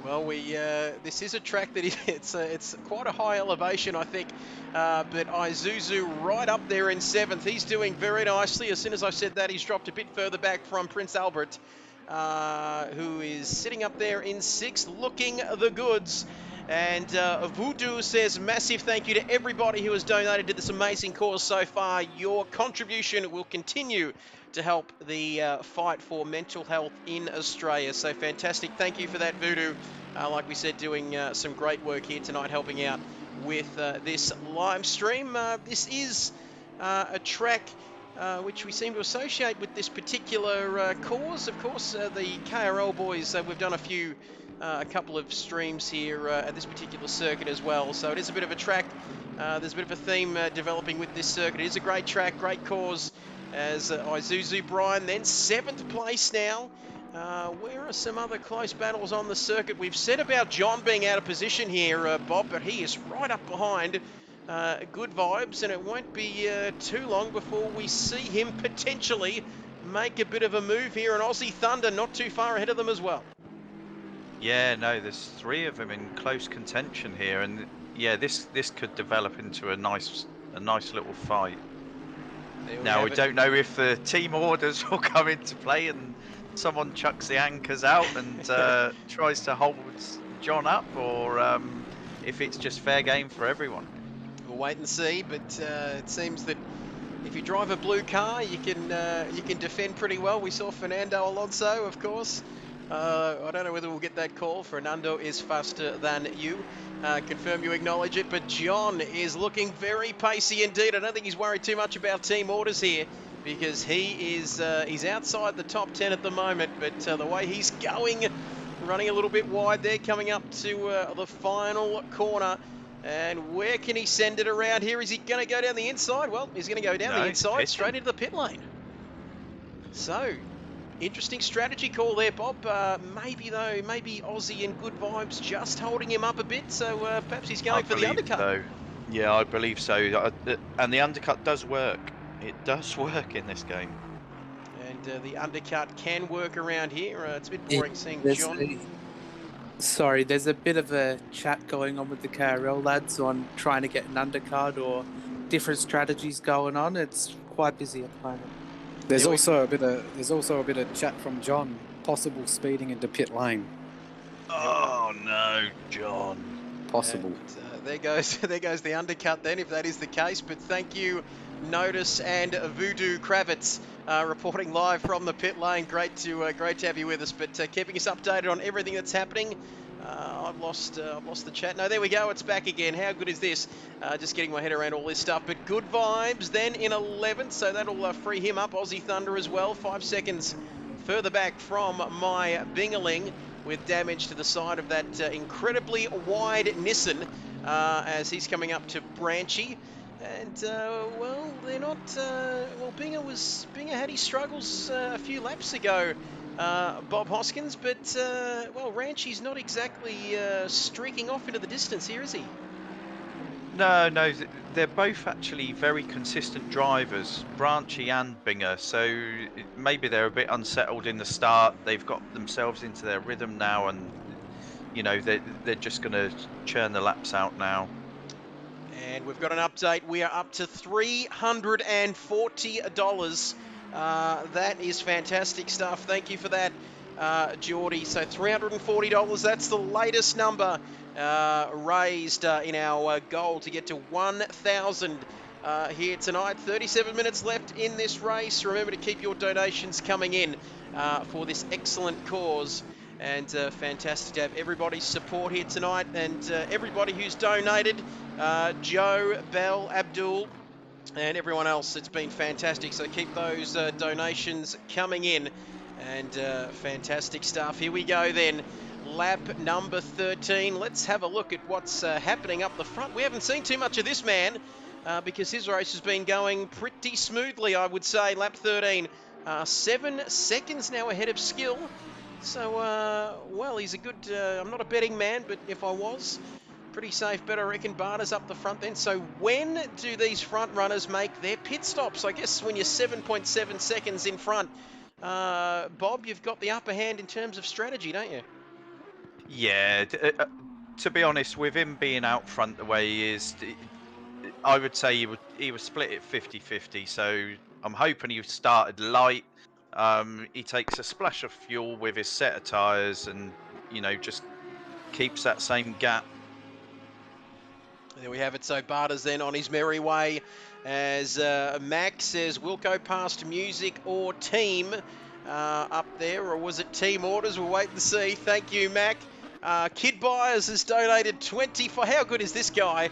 Well, this is a track that it's quite a high elevation, I think. But Isuzu right up there in 7th. He's doing very nicely. As soon as I said that, he's dropped a bit further back from Prince Albert, who is sitting up there in 6th, looking the goods. And Voodoo says, massive thank you to everybody who has donated to this amazing cause so far. Your contribution will continue to help the fight for mental health in Australia. So fantastic. Thank you for that, Voodoo. Like we said, doing some great work here tonight, helping out with this live stream. This is a track which we seem to associate with this particular cause. Of course, the KRL boys, we've done a couple of streams here at this particular circuit as well. So it is a bit of a track. There's a bit of a theme developing with this circuit. It is a great track, great cause. As Isuzu Brian, then 7th place now. Where are some other close battles on the circuit? We've said about John being out of position here, Bob, but he is right up behind Good Vibes, and it won't be too long before we see him potentially make a bit of a move here, and Aussie Thunder not too far ahead of them as well. Yeah, no, there's 3 of them in close contention here, and yeah, this could develop into a nice little fight. Now, we don't know if the team orders will come into play and someone chucks the anchors out and tries to hold John up, or if it's just fair game for everyone. We'll wait and see, but it seems that if you drive a blue car, you can defend pretty well. We saw Fernando Alonso, of course. I don't know whether we'll get that call. Fernando is faster than you. Confirm you acknowledge it, but John is looking very pacey indeed. I don't think he's worried too much about team orders here, because he's outside the top 10 at the moment, but the way he's going, running a little bit wide there, coming up to the final corner. And where can he send it around here? Is he going to go down the inside? Well, he's going to go down the inside, straight into the pit lane. So, interesting strategy call there, Bob. Maybe Aussie and Good Vibes just holding him up a bit, so perhaps he's going for the undercut. So. Yeah, I believe so. And the undercut does work. It does work in this game. And the undercut can work around here. It's a bit boring seeing John. Sorry, there's a bit of a chat going on with the KRL lads on trying to get an undercut or different strategies going on. It's quite busy at the moment. There's also a bit of chat from John, possible speeding into pit lane. Oh no, John. Possible. And, there goes the undercut then, if that is the case. But thank you, Notice and Voodoo Kravitz, reporting live from the pit lane. Great to have you with us, but keeping us updated on everything that's happening. I've lost the chat. No, there we go. It's back again. How good is this? Just getting my head around all this stuff. But Good Vibes then in 11th, so that'll free him up. Aussie Thunder as well. 5 seconds further back from my Bingaling, with damage to the side of that incredibly wide Nissan as he's coming up to Branchy. And, well, they're not... well, Binger had his struggles a few laps ago, Bob Hoskins, but, well, Ranchy's not exactly streaking off into the distance here, is he? No, they're both actually very consistent drivers, Branchy and Binger, so maybe they're a bit unsettled in the start. They've got themselves into their rhythm now, and, you know, they're just going to churn the laps out now. And we've got an update. We are up to $340. That is fantastic stuff. Thank you for that, Geordie. So $340, that's the latest number raised in our goal to get to 1,000 here tonight. 37 minutes left in this race. Remember to keep your donations coming in for this excellent cause. And fantastic to have everybody's support here tonight, and everybody who's donated, Joe, Bell, Abdul, and everyone else. It's been fantastic, so keep those donations coming in, and fantastic stuff. Here we go then, lap number 13. Let's have a look at what's happening up the front. We haven't seen too much of this man because his race has been going pretty smoothly, I would say. Lap 13, 7 seconds now ahead of Skill. So, well, he's a good, I'm not a betting man, but if I was, pretty safe bet, I reckon. Barter's up the front then. So when do these front runners make their pit stops? I guess when you're 7.7 seconds in front, Bob, you've got the upper hand in terms of strategy, don't you? Yeah, to be honest, with him being out front the way he is, I would say he was split it 50-50. So I'm hoping he started light. He takes a splash of fuel with his set of tyres, and just keeps that same gap. There we have it. So Barter's then on his merry way as Max says, Wilco passed music or team up there, or was it team orders? We'll wait and see. Thank you, Mac. Kid Byers has donated 24. How good is this guy?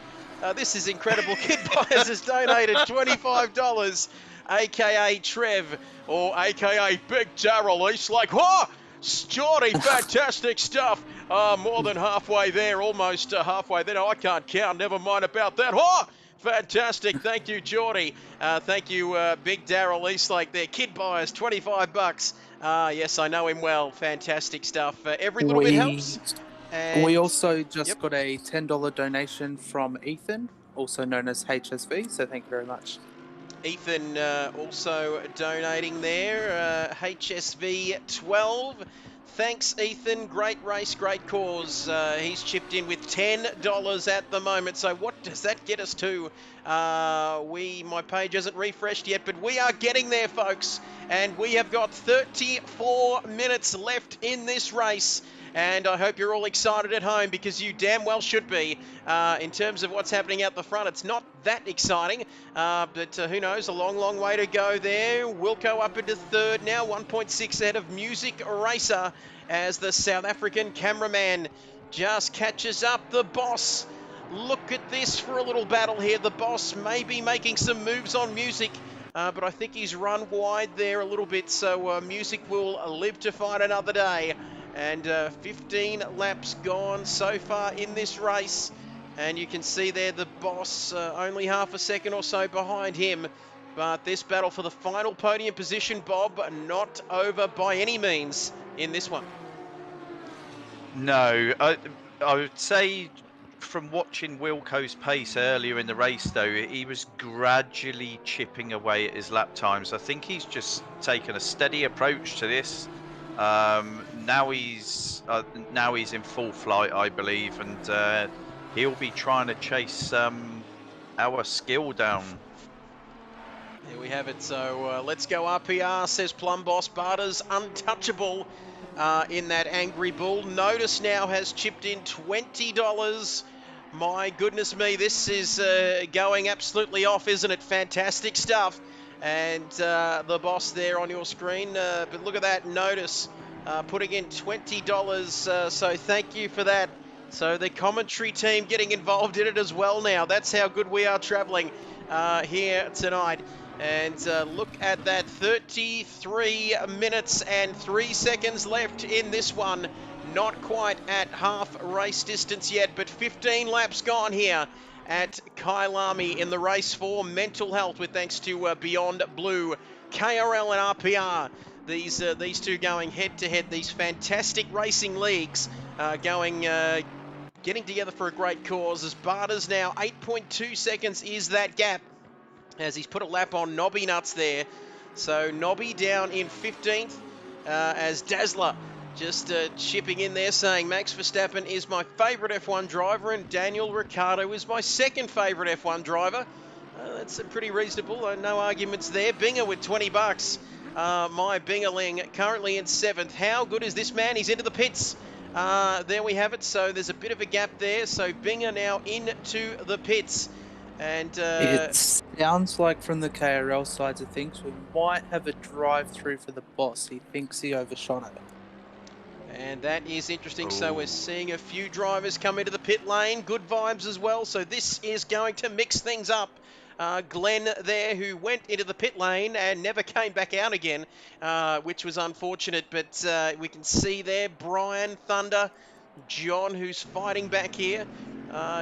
This is incredible. Kid Byers has donated $25, aka Trev, or aka Big Darrell Eastlake. Whoa! Geordie, fantastic stuff. More than halfway there, almost halfway there. No, I can't count. Never mind about that. Oh, fantastic. Thank you, Geordie. Thank you, Big Darrell Eastlake there. Kid Byers, $25. Yes, I know him well. Fantastic stuff. Every little bit helps. And We also just got a $10 donation from Ethan, also known as HSV, so thank you very much. Ethan also donating there. HSV 12. Thanks, Ethan. Great race, great cause. He's chipped in with $10 at the moment. So what does that get us to? My page hasn't refreshed yet, but we are getting there, folks. And we have got 34 minutes left in this race. And I hope you're all excited at home, because you damn well should be. In terms of what's happening out the front, it's not that exciting, but who knows, a long, long way to go there. Wilco up into third now, 1.6 ahead of Music Racer, as the South African cameraman just catches up the boss. Look at this for a little battle here. The boss may be making some moves on Music, but I think he's run wide there a little bit, so Music will live to fight another day. And 15 laps gone so far in this race. And you can see there the boss only half a second or so behind him. But this battle for the final podium position, Bob, not over by any means in this one. No, I would say from watching Wilco's pace earlier in the race, though, he was gradually chipping away at his lap times. I think he's just taken a steady approach to this. Now he's in full flight, I believe, and he'll be trying to chase our skill down. There we have it. So let's go RPR, says Plum Boss. Barter's untouchable in that Angry Bull. Notice now has chipped in $20. My goodness me, this is going absolutely off, isn't it? Fantastic stuff. And the boss there on your screen. But look at that, Notice putting in $20. So thank you for that. So the commentary team getting involved in it as well now. That's how good we are traveling here tonight. And look at that, 33 minutes and 3 seconds left in this one. Not quite at half race distance yet, but 15 laps gone here at Kyalami in the race for mental health, with thanks to Beyond Blue, KRL and RPR. These two going head to head. These fantastic racing leagues getting together for a great cause. As Barter's now 8.2 seconds is that gap, as he's put a lap on Nobby Nuts there. So Nobby down in 15th, as Dazzler just chipping in there, saying Max Verstappen is my favourite F1 driver and Daniel Ricciardo is my second favourite F1 driver. That's pretty reasonable, no arguments there. Binger with $20. My Bingerling currently in 7th. How good is this man? He's into the pits. There we have it. So there's a bit of a gap there. So Binger now into the pits. And it sounds like from the KRL sides of things, we might have a drive-through for the boss. He thinks he overshot it. And that is interesting. Ooh. So we're seeing a few drivers come into the pit lane. Good vibes as well. So this is going to mix things up. Glenn there, who went into the pit lane and never came back out again, which was unfortunate. But we can see there Brian, Thunder, John, who's fighting back here.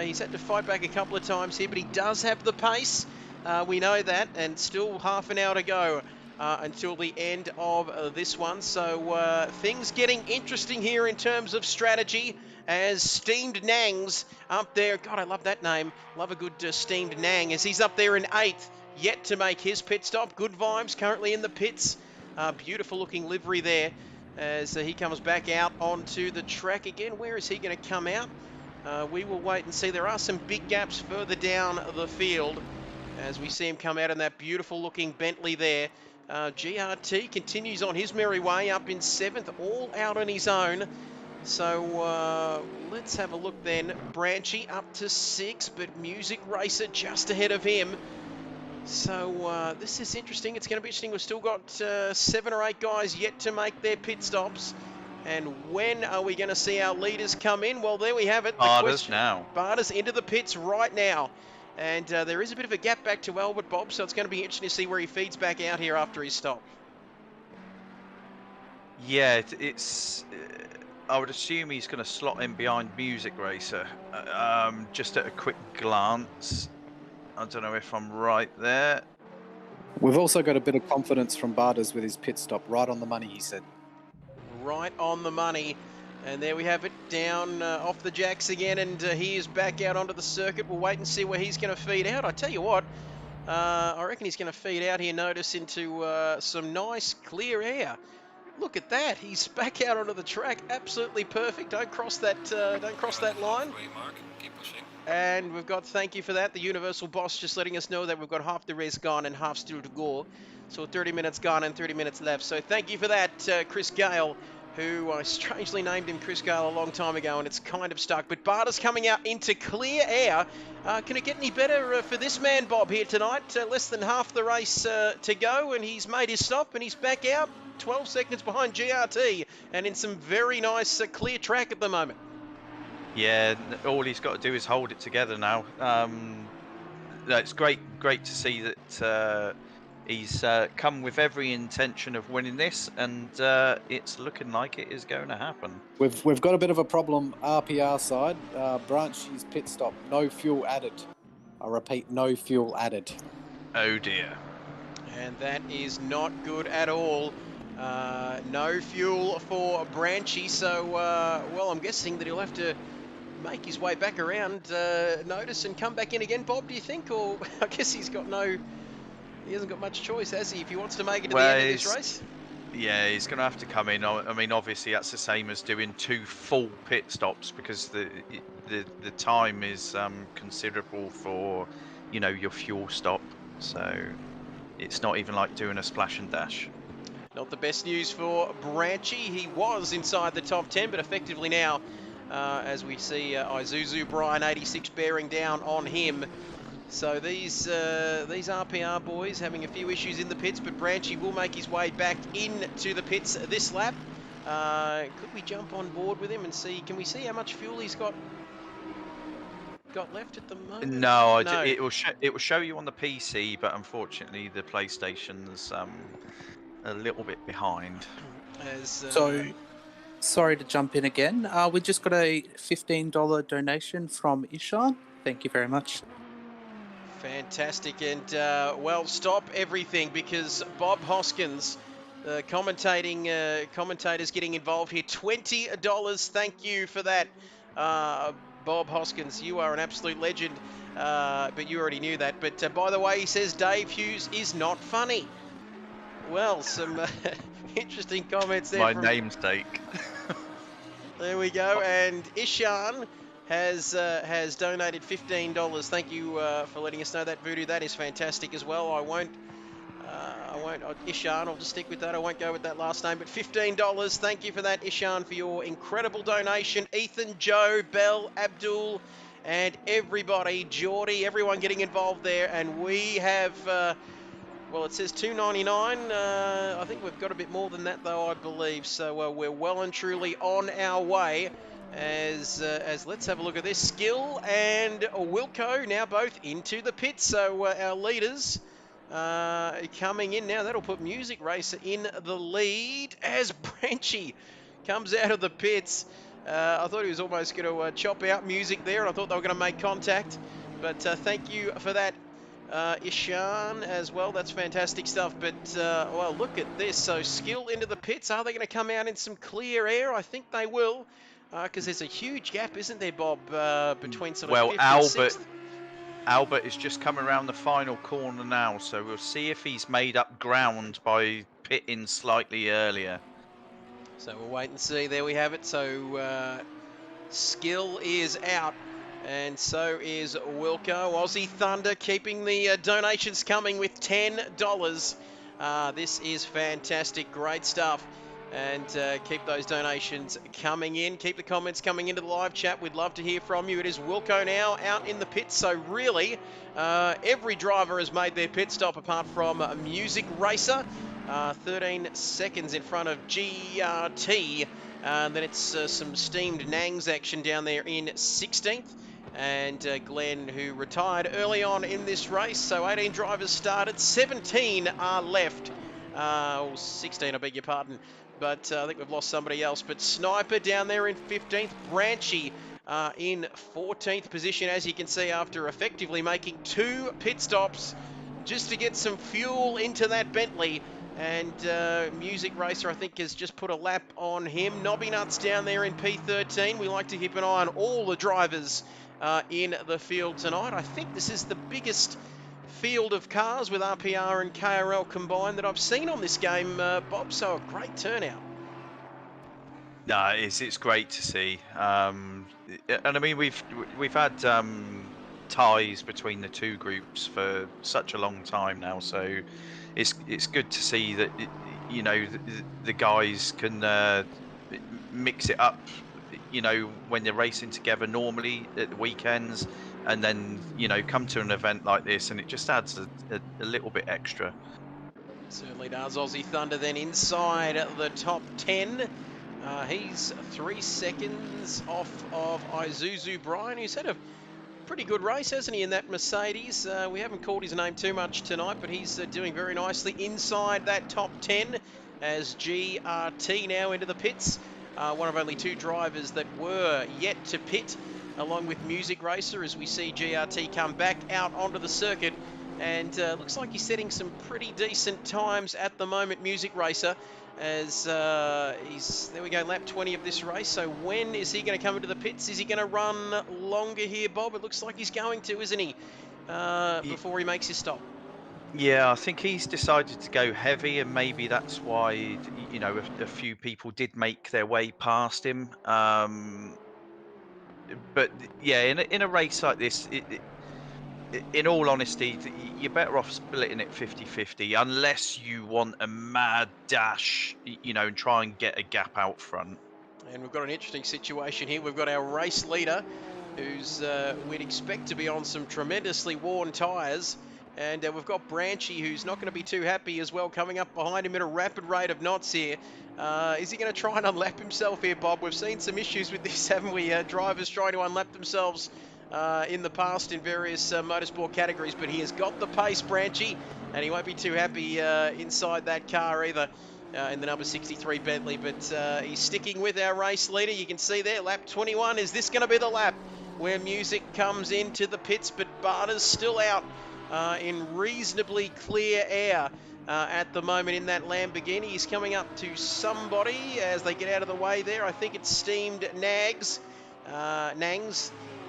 He's had to fight back a couple of times here, but he does have the pace. We know that, and still half an hour to go until the end of this one. So things getting interesting here in terms of strategy, as Steamed Nang's up there. God, I love that name. Love a good Steamed Nang, as he's up there in 8th, yet to make his pit stop. Good vibes currently in the pits. Beautiful looking livery there as he comes back out onto the track again. Where is he going to come out? We will wait and see. There are some big gaps further down the field as we see him come out in that beautiful looking Bentley there. GRT continues on his merry way up in 7th, all out on his own. So let's have a look then. Branchy up to 6, but Music Racer just ahead of him. So this is interesting. It's going to be interesting. We've still got 7 or 8 guys yet to make their pit stops. And when are we going to see our leaders come in? Well, there we have it. Barter's now. Barter's into the pits right now. And there is a bit of a gap back to Albert Bob, so it's going to be interesting to see where he feeds back out here after his stop. Yeah, it's. I would assume he's going to slot in behind Music Racer. Just at a quick glance, I don't know if I'm right there. We've also got a bit of confidence from Barters with his pit stop. Right on the money, he said. Right on the money. And there we have it, down off the jacks again, and he is back out onto the circuit. We'll wait and see where he's going to feed out. I tell you what, I reckon he's going to feed out here, notice, into some nice clear air. Look at that, he's back out onto the track, absolutely perfect. Don't cross that line. And we've got, thank you for that, the Universal Boss just letting us know that we've got half the race gone and half still to go. So 30 minutes gone and 30 minutes left. So thank you for that, Chris Gale, who I strangely named him Chris Gale a long time ago, and it's kind of stuck. But Barter's coming out into clear air. Can it get any better for this man, Bob, here tonight? Less than half the race to go, and he's made his stop, and he's back out 12 seconds behind GRT, and in some very nice clear track at the moment. Yeah, all he's got to do is hold it together now. It's great to see that he's come with every intention of winning this, and it's looking like it is going to happen. We've got a bit of a problem RPR side. Branchy's pit stop, no fuel added. I repeat, no fuel added. Oh dear. And that is not good at all. No fuel for Branchy, so well, I'm guessing that he'll have to make his way back around, notice, and come back in again. Bob, do you think? Or I guess he hasn't got much choice, has he, if he wants to make it to the end of this race? Yeah, he's going to have to come in. I mean, obviously that's the same as doing 2 full pit stops, because the time is considerable for, you know, your fuel stop. So it's not even like doing a splash and dash. Not the best news for Branchy. He was inside the top 10, but effectively now, as we see Isuzu Brian 86 bearing down on him. So these RPR boys having a few issues in the pits, but Branchy will make his way back into the pits this lap. Could we jump on board with him and see? Can we see how much fuel he's got left at the moment? No, it will show you on the PC, but unfortunately the PlayStation's a little bit behind. So, sorry to jump in again. We just got a $15 donation from Ishan. Thank you very much. Fantastic, and well, stop everything, because Bob Hoskins, commentators getting involved here. $20. Thank you for that, Bob Hoskins. You are an absolute legend, but you already knew that. But by the way, he says Dave Hughes is not funny. Well, some interesting comments there. My namesake. There we go, and Ishan has donated $15. Thank you for letting us know that, Voodoo. That is fantastic as well. I won't, Ishan, I'll just stick with that. I won't go with that last name, but $15. Thank you for that, Ishan, for your incredible donation. Ethan, Joe, Bell, Abdul, and everybody, Geordie, everyone getting involved there. And we have, well, it says $2.99. I think we've got a bit more than that, though, I believe. So we're well and truly on our way. As let's have a look at this. Skill and Wilco now both into the pits. So our leaders coming in now. That'll put Music Racer in the lead as Branchy comes out of the pits. I thought he was almost going to chop out Music there, and I thought they were going to make contact. But thank you for that, Ishan, as well. That's fantastic stuff. But well, look at this. So Skill into the pits. Are they going to come out in some clear air? I think they will. Because there's a huge gap, isn't there, Bob, between sort of 5th and 6th? Albert is just coming around the final corner now, so we'll see if he's made up ground by pit in slightly earlier. So we'll wait and see. There we have it. So Skill is out, and so is Wilco. Aussie Thunder keeping the donations coming with $10. This is fantastic, great stuff. And keep those donations coming in. Keep the comments coming into the live chat. We'd love to hear from you. It is Wilco now out in the pits. So really, every driver has made their pit stop apart from Music Racer. 13 seconds in front of GRT. Then it's some steamed Nangs action down there in 16th. And Glenn, who retired early on in this race. So 18 drivers started, 17 are left. 16, I beg your pardon. But I think we've lost somebody else. But Sniper down there in 15th. Branchy in 14th position, as you can see, after effectively making 2 pit stops just to get some fuel into that Bentley. And Music Racer, I think, has just put a lap on him. Nobby Nuts down there in P13. We like to keep an eye on all the drivers in the field tonight. I think this is the biggest field of cars with RPR and KRL combined that I've seen on this game, Bob. So a great turnout. No, it's great to see, and I mean we've had ties between the two groups for such a long time now, so it's good to see that you know the guys can mix it up, you know, when they're racing together normally at the weekends, and then you know come to an event like this, and it just adds a little bit extra. Certainly does. Aussie Thunder then inside the top 10. He's 3 seconds off of Isuzu Brian, who's had a pretty good race, hasn't he, in that Mercedes? We haven't called his name too much tonight, but he's doing very nicely inside that top 10 as GRT now into the pits. One of only 2 drivers that were yet to pit, along with Music Racer, as we see GRT come back out onto the circuit. And looks like he's setting some pretty decent times at the moment, Music Racer, as there we go, lap 20 of this race. So when is he going to come into the pits? Is he going to run longer here, Bob? It looks like he's going to, isn't he, before he makes his stop? Yeah, I think he's decided to go heavy, and maybe that's why, you know, a few people did make their way past him. But yeah, in a race like this, in all honesty, you're better off splitting it 50-50, unless you want a mad dash, you know, and try and get a gap out front. And we've got an interesting situation here. We've got our race leader, who's we'd expect to be on some tremendously worn tyres. And we've got Branchy, who's not going to be too happy as well, coming up behind him at a rapid rate of knots here. Is he going to try and unlap himself here, Bob? We've seen some issues with this, haven't we? Drivers trying to unlap themselves in the past in various motorsport categories, but he has got the pace, Branchy, and he won't be too happy inside that car either, in the number 63 Bentley. But he's sticking with our race leader. You can see there, lap 21. Is this going to be the lap where Music comes into the pits? But Barter's still out in reasonably clear air at the moment in that Lamborghini. He's coming up to somebody as they get out of the way there. I think it's steamed Nangs.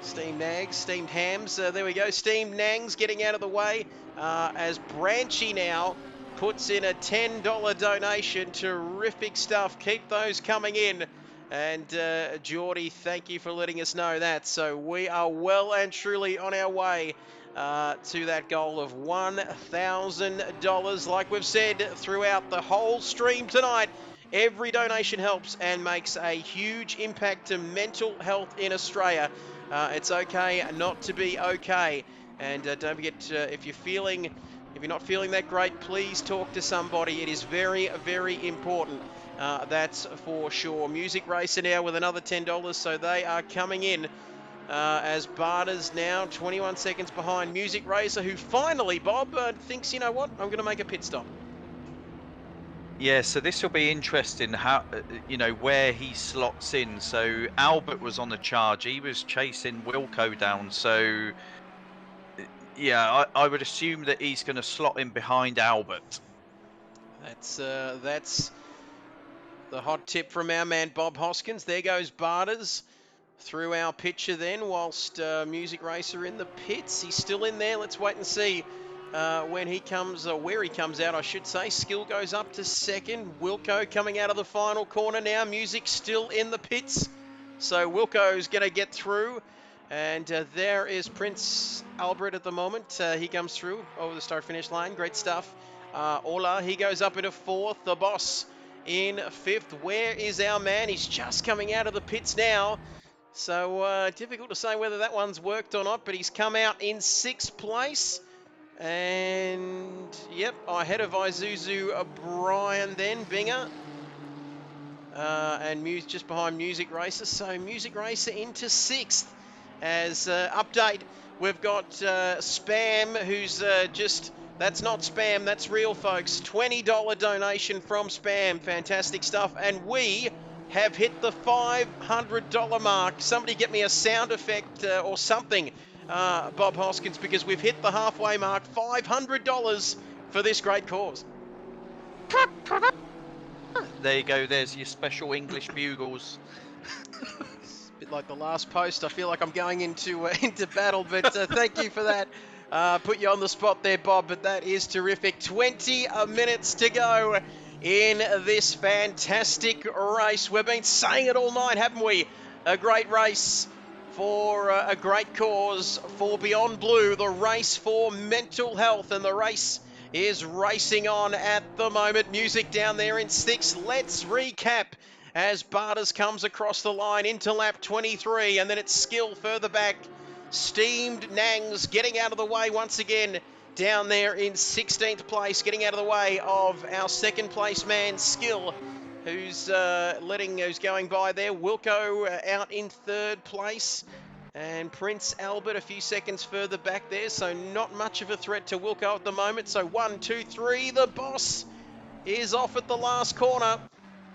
Steamed Nags, steamed hams. There we go. Steamed Nangs getting out of the way as Branchy now puts in a $10 donation. Terrific stuff. Keep those coming in. And Geordie, thank you for letting us know that. So we are well and truly on our way to that goal of $1,000. Like we've said throughout the whole stream tonight, every donation helps and makes a huge impact to mental health in Australia. It's okay not to be okay. And don't forget, if you're not feeling that great, please talk to somebody. It is very, very important. That's for sure. Music Racer now with another $10, so they are coming in as Barter's now 21 seconds behind Music Racer, who finally, Bob, thinks, you know what, I'm going to make a pit stop. Yeah, so this will be interesting, how you know, where he slots in. So Albert was on the charge, he was chasing Wilco down, so yeah, I would assume that he's going to slot in behind Albert. That's the hot tip from our man Bob Hoskins. There goes Barter's through our picture then, whilst Music Racer in the pits. He's still in there. Let's wait and see when he comes, where he comes out, I should say. Skill goes up to second. Wilco coming out of the final corner now. Music still in the pits. So Wilco's going to get through. And there is Prince Albert at the moment. He comes through over the start-finish line. Great stuff. Ola, he goes up into fourth. The Boss in fifth. Where is our man? He's just coming out of the pits now. So difficult to say whether that one's worked or not, but he's come out in sixth place. And, yep, ahead of Isuzu Brian then, Binger. And just behind Music Racer. So Music Racer into sixth. As update, we've got Spam, who's that's not spam, that's real, folks. $20 donation from Spam. Fantastic stuff. And we have hit the $500 mark. Somebody get me a sound effect or something, Bob Hoskins, because we've hit the halfway mark. $500 for this great cause. There you go. There's your special English bugles. It's a bit like the last post. I feel like I'm going into battle, but thank you for that. Put you on the spot there, Bob, but that is terrific. 20 minutes to go in this fantastic race. We've been saying it all night, haven't we? A great race for a great cause for Beyond Blue, the race for mental health, and the race is racing on at the moment. Music down there in sixth. Let's recap as Barters comes across the line into lap 23, and then it's Skill further back. Steamed Nangs getting out of the way once again down there in 16th place, getting out of the way of our second place man Skill, who's going by there. Wilco out in third place, and Prince Albert a few seconds further back there, so not much of a threat to Wilco at the moment. So 1, 2, 3, the Boss is off at the last corner,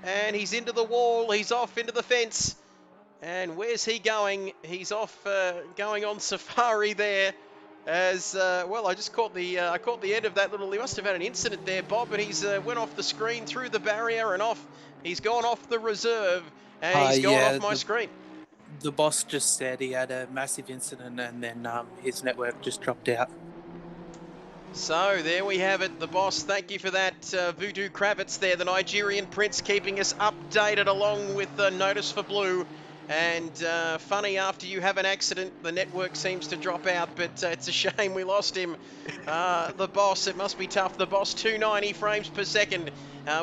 and he's into the wall, he's off into the fence. And where's he going? He's off going on safari there. As well, I just caught the end of that little. He must have had an incident there, Bob, but he's went off the screen through the barrier and off. He's gone off the reserve, and he's gone off my screen. The Boss just said he had a massive incident, and then his network just dropped out. So there we have it, the Boss. Thank you for that, Voodoo Kravitz there, the Nigerian Prince, keeping us updated along with the Notice for Blue. And funny, after you have an accident, the network seems to drop out, but it's a shame we lost him. The Boss, it must be tough. The Boss, 290 frames per second.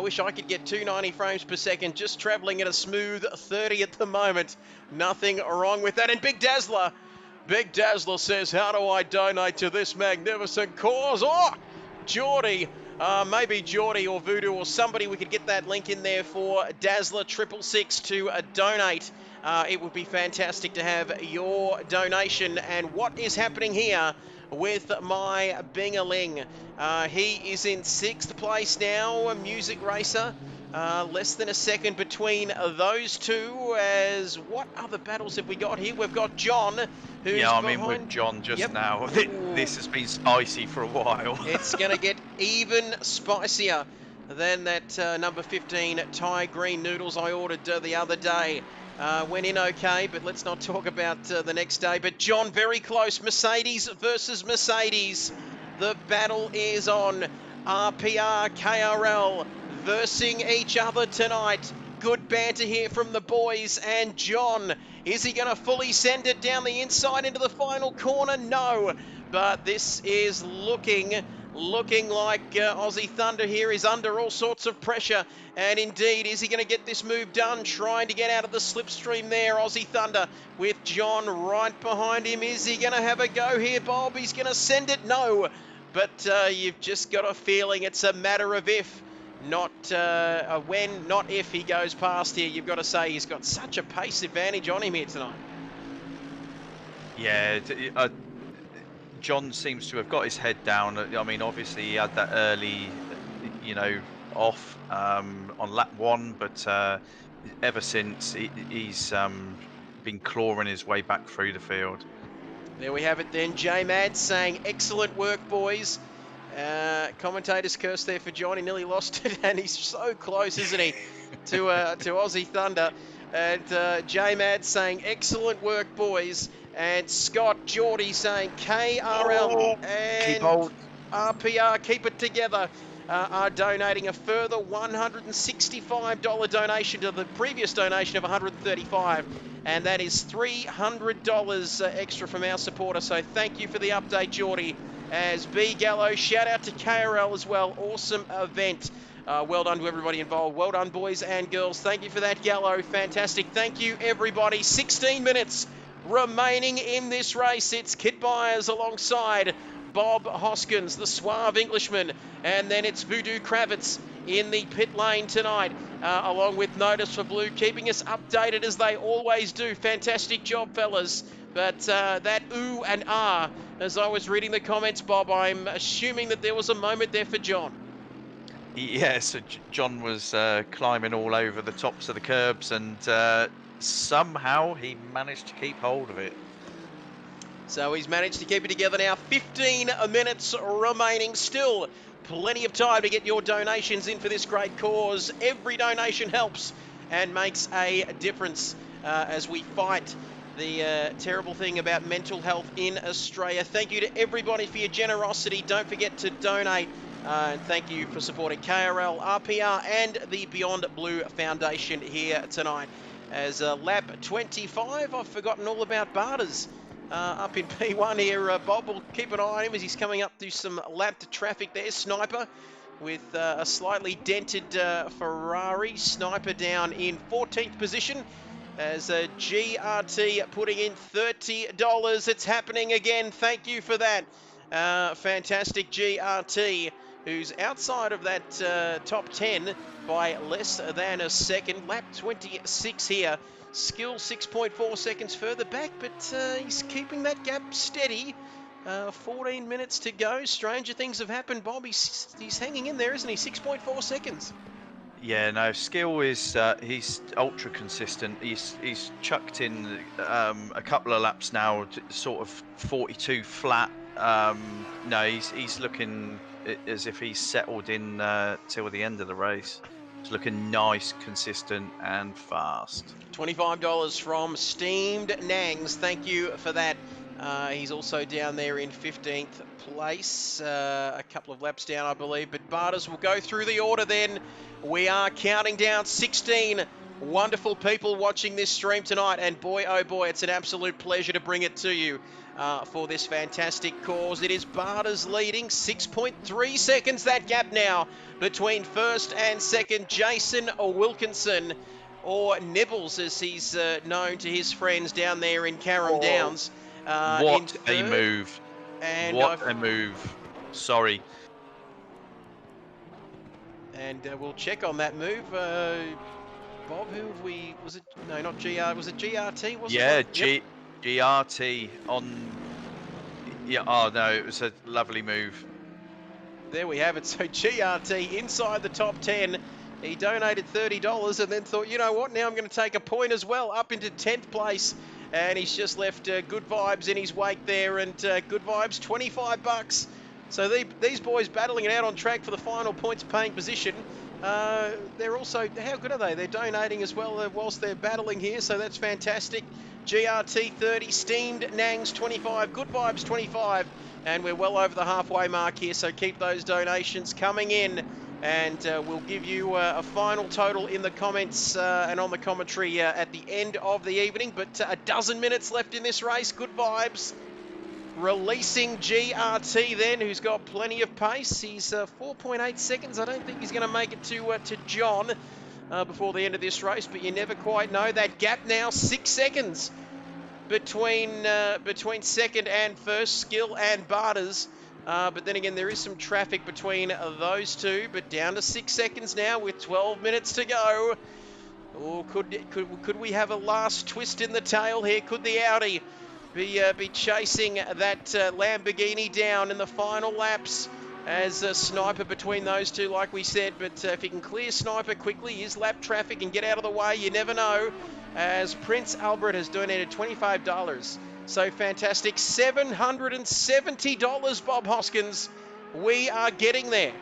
Wish I could get 290 frames per second, just travelling at a smooth 30 at the moment. Nothing wrong with that. And Big Dazzler says, how do I donate to this magnificent cause? Oh, Geordie. Maybe Geordie or Voodoo or somebody, we could get that link in there for Dazzler 666 to donate. It would be fantastic to have your donation. And what is happening here with my Bingaling? He is in sixth place now, Music Racer. Less than a second between those two. As what other battles have we got here? We've got John, who's behind... with John just now. This has been spicy for a while. It's going to get even spicier than that number 15 Thai green noodles I ordered the other day. Went in okay, but let's not talk about the next day. But John, very close. Mercedes versus Mercedes. The battle is on. RPR, KRL versing each other tonight. Good banter here from the boys. And John, is he going to fully send it down the inside into the final corner? No, but this is looking like Aussie Thunder here is under all sorts of pressure. And indeed, is he going to get this move done? Trying to get out of the slipstream there, Aussie Thunder, with John right behind him. Is he going to have a go here, Bob? He's going to send it? No. But you've just got a feeling it's a matter of if, not when, not if he goes past here. You've got to say he's got such a pace advantage on him here tonight. Yeah, John seems to have got his head down. I mean, obviously he had that early, off on lap 1, but ever since he's been clawing his way back through the field. There we have it then. J-Mad saying, excellent work, boys. Commentators curse there for John. He nearly lost it, and he's so close, isn't he, to Aussie Thunder. And J-Mad saying, excellent work, boys. And Scott Geordie saying KRL. And keep hold. RPR, keep it together, are donating a further $165 donation to the previous donation of $135, and that is $300 extra from our supporter. So thank you for the update, Geordie. As B Gallo, shout out to KRL as well. Awesome event. Well done to everybody involved. Well done, boys and girls. Thank you for that, Gallo. Fantastic. Thank you, everybody. 16 minutes remaining in this race. It's Kit Byers alongside Bob Hoskins, the suave Englishman, and then it's Voodoo Kravitz in the pit lane tonight, along with Notice for Blue, keeping us updated as they always do. Fantastic job, fellas. But that ooh and ah, as I was reading the comments, Bob, I'm assuming that there was a moment there for John. Yeah, so John was climbing all over the tops of the curbs, and somehow he managed to keep hold of it. So he's managed to keep it together now. 15 minutes remaining. Still plenty of time to get your donations in for this great cause. Every donation helps and makes a difference as we fight the terrible thing about mental health in Australia. Thank you to everybody for your generosity. Don't forget to donate. And thank you for supporting KRL, RPR and the Beyond Blue Foundation here tonight. As lap 25, I've forgotten all about Barters. Up in P1 here, Bob will keep an eye on him as he's coming up through some lapped traffic there. Sniper with a slightly dented Ferrari. Sniper down in 14th position as GRT putting in $30. It's happening again. Thank you for that. Fantastic GRT, who's outside of that top 10 by less than a second. Lap 26 here. Skill 6.4 seconds further back, but he's keeping that gap steady. 14 minutes to go. Stranger things have happened, Bob. He's hanging in there, isn't he? 6.4 seconds. Yeah, no, Skill is he's ultra consistent. He's chucked in a couple of laps now, sort of 42 flat. No, he's looking as if he's settled in till the end of the race. It's looking nice, consistent, and fast. $25 from Steamed Nangs. Thank you for that. He's also down there in 15th place, a couple of laps down, I believe. But Barters will go through the order then. We are counting down 16 wonderful people watching this stream tonight. And boy, oh boy, it's an absolute pleasure to bring it to you for this fantastic cause. It is Barters leading, 6.3 seconds, that gap now between first and second. Jason Wilkinson, or Nibbles as he's known to his friends down there in Carrum Downs. What a move. And what a move. Sorry. And we'll check on that move. Bob, who have we... Was it... No, not GR. Was it GRT? Yeah, GRT on... Yeah, oh no, it was a lovely move. There we have it. So GRT inside the top 10. He donated $30 and then thought, you know what, now I'm going to take a point as well, up into 10th place. And he's just left Good Vibes in his wake there, and Good Vibes, $25. So these boys battling it out on track for the final points paying position. They're also, how good are they? They're donating as well whilst they're battling here, so that's fantastic. GRT 30, Steamed Nangs 25, Good Vibes 25, and we're well over the halfway mark here, so keep those donations coming in. And we'll give you a final total in the comments and on the commentary at the end of the evening. But a dozen minutes left in this race. Good Vibes releasing GRT then, who's got plenty of pace. He's 4.8 seconds. I don't think he's going to make it to John before the end of this race, but you never quite know. That gap now, 6 seconds between second and first, Skill and Barters. But then again, there is some traffic between those two, but down to 6 seconds now with 12 minutes to go. Or could we have a last twist in the tail here? Could the Audi be chasing that Lamborghini down in the final laps as a Sniper between those two, like we said? But if he can clear Sniper quickly, his lap traffic, and get out of the way, you never know. As Prince Albert has donated $25. So fantastic. $770, Bob Hoskins. We are getting there.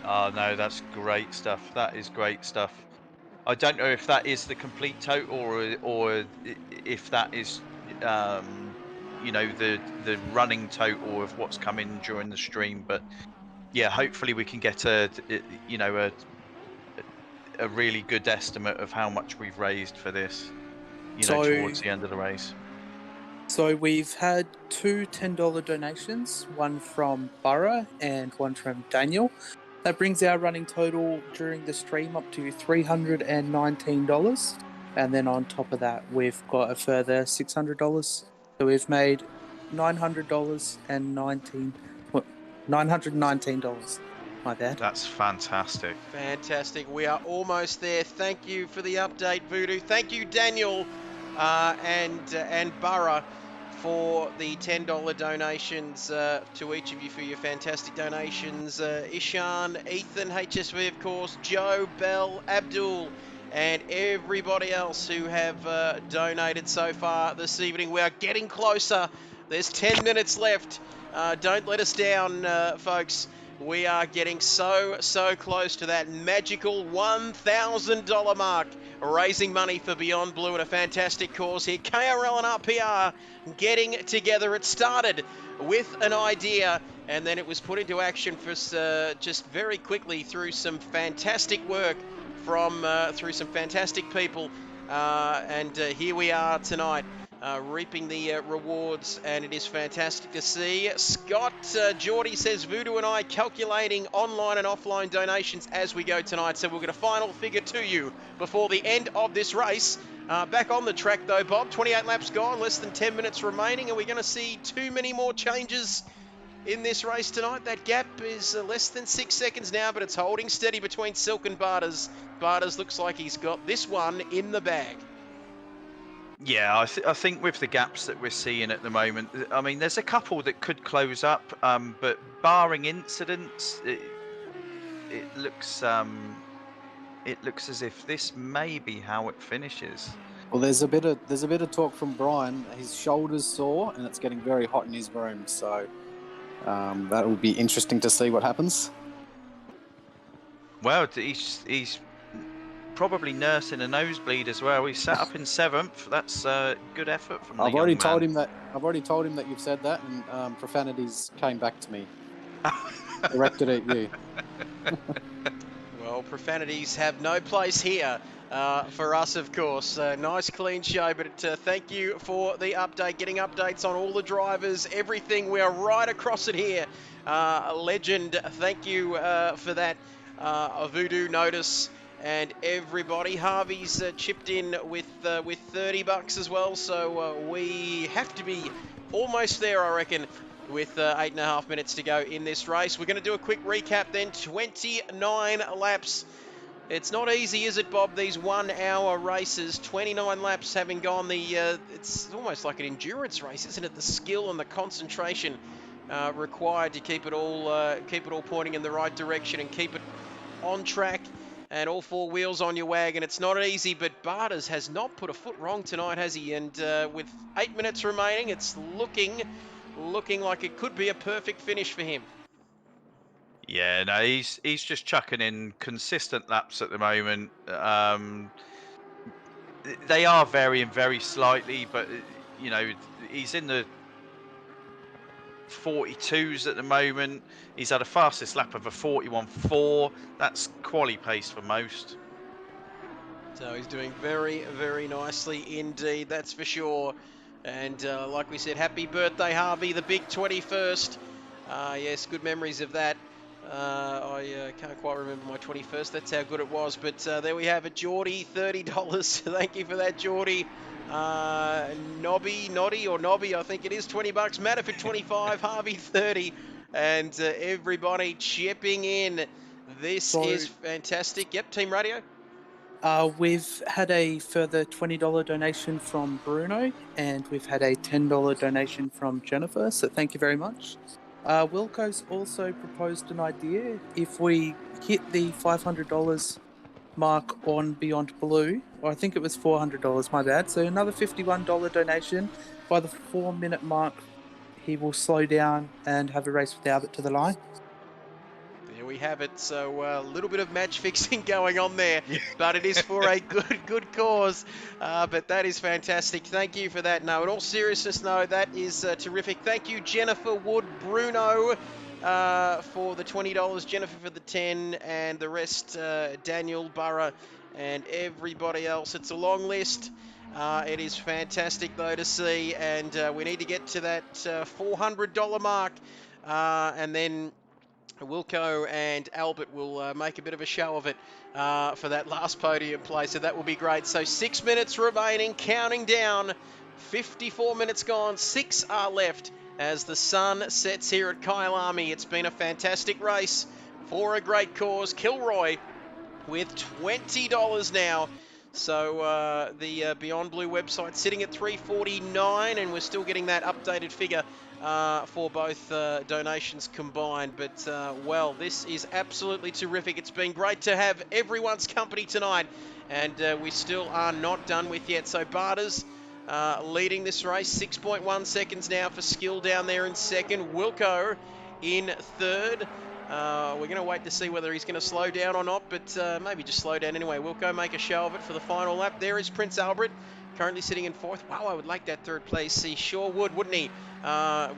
Oh, no, that's great stuff. That is great stuff. I don't know if that is the complete total or if that is you know, the running total of what's come in during the stream, but yeah, hopefully we can get you know, a really good estimate of how much we've raised for this, you know, towards the end of the race. So we've had two $10 donations, one from Borough and one from Daniel. That brings our running total during the stream up to $319. And then on top of that, we've got a further $600. So we've made $919. My bad. That's fantastic. Fantastic. We are almost there. Thank you for the update, Voodoo. Thank you, Daniel and Borough, for the $10 donations to each of you for your fantastic donations. Ishan, Ethan, HSV, of course, Joe, Bell, Abdul, and everybody else who have donated so far this evening. We are getting closer. There's 10 minutes left. Don't let us down, folks. We are getting so close to that magical $1,000 mark, raising money for Beyond Blue at a fantastic cause here. KRL and RPR getting together. It started with an idea, and then it was put into action for just very quickly through some fantastic work from through some fantastic people, and here we are tonight. Reaping the rewards, and it is fantastic to see. Scott Geordie says, Voodoo and I calculating online and offline donations as we go tonight, so we'll get a final figure to you before the end of this race. Back on the track though, Bob, 28 laps gone, less than 10 minutes remaining. Are we going to see too many more changes in this race tonight? That gap is less than 6 seconds now, but it's holding steady between Silk and Barters. Barters looks like he's got this one in the bag. Yeah, I think with the gaps that we're seeing at the moment, I mean, there's a couple that could close up, but barring incidents, it looks as if this may be how it finishes. Well, there's a bit of talk from Brian. His shoulder's sore, and it's getting very hot in his room. So that will be interesting to see what happens. Well, he's probably nursing a nosebleed as well. He sat up in 7th. That's a good effort from the I've already young told man. him that. I've already told him that you've said that, and profanities came back to me, directed at you. Well, profanities have no place here for us, of course. Nice, clean show, but thank you for the update, getting updates on all the drivers, everything. We are right across it here. Legend, thank you for that. Voodoo notice. And everybody, Harvey's chipped in with $30 as well, so we have to be almost there, I reckon, with 8.5 minutes to go in this race. We're going to do a quick recap then. 29 laps. It's not easy, is it, Bob? These 1 hour races, 29 laps having gone it's almost like an endurance race, isn't it? The skill and the concentration required to keep it all pointing in the right direction and keep it on track. And all 4 wheels on your wagon. It's not easy, but Barters has not put a foot wrong tonight, has he? And with 8 minutes remaining, it's looking like it could be a perfect finish for him. Yeah, no, he's just chucking in consistent laps at the moment. They are varying very slightly, but you know, he's in the 42s at the moment. He's had a fastest lap of a 41.4. That's quali pace for most. So he's doing very, very nicely indeed, that's for sure. And like we said, happy birthday, Harvey, the big 21st. Yes, good memories of that. I can't quite remember my 21st. That's how good it was. But there we have it. Geordie, $30. Thank you for that, Geordie. Nobby, I think it is, $20. Matterford, 25. Harvey, 30. And everybody chipping in. This is fantastic. Yep, Team Radio. We've had a further $20 donation from Bruno, and we've had a $10 donation from Jennifer, so thank you very much. Wilco's also proposed an idea. If we hit the $500 mark on Beyond Blue, or I think it was $400, my bad, so another $51 donation. By the 4-minute mark, he will slow down and have a race with Albert to the line. There we have it. So a little bit of match fixing going on there, Yeah. but it is for a good cause. But that is fantastic. Thank you for that. No, in all seriousness, no, that is terrific. Thank you, Jennifer Wood, Bruno, for the $20, Jennifer for the 10, and the rest, Daniel, Burra, and everybody else. It's a long list. It is fantastic, though, to see, and we need to get to that $400 mark, and then Wilco and Albert will make a bit of a show of it for that last podium place, so that will be great. So 6 minutes remaining, counting down, 54 minutes gone, 6 are left as the sun sets here at Kyalami. It's been a fantastic race for a great cause. Kilroy with $20 now. So the Beyond Blue website sitting at $3.49, and we're still getting that updated figure for both donations combined. But, well, this is absolutely terrific. It's been great to have everyone's company tonight, and we still are not done with yet. So Barters leading this race, 6.1 seconds now for Skill down there in second. Wilco in third. We're going to wait to see whether he's going to slow down or not, but maybe just slow down anyway. Wilco make a show of it for the final lap. There is Prince Albert, currently sitting in fourth. Wow, I would like that third place. He sure would, wouldn't he?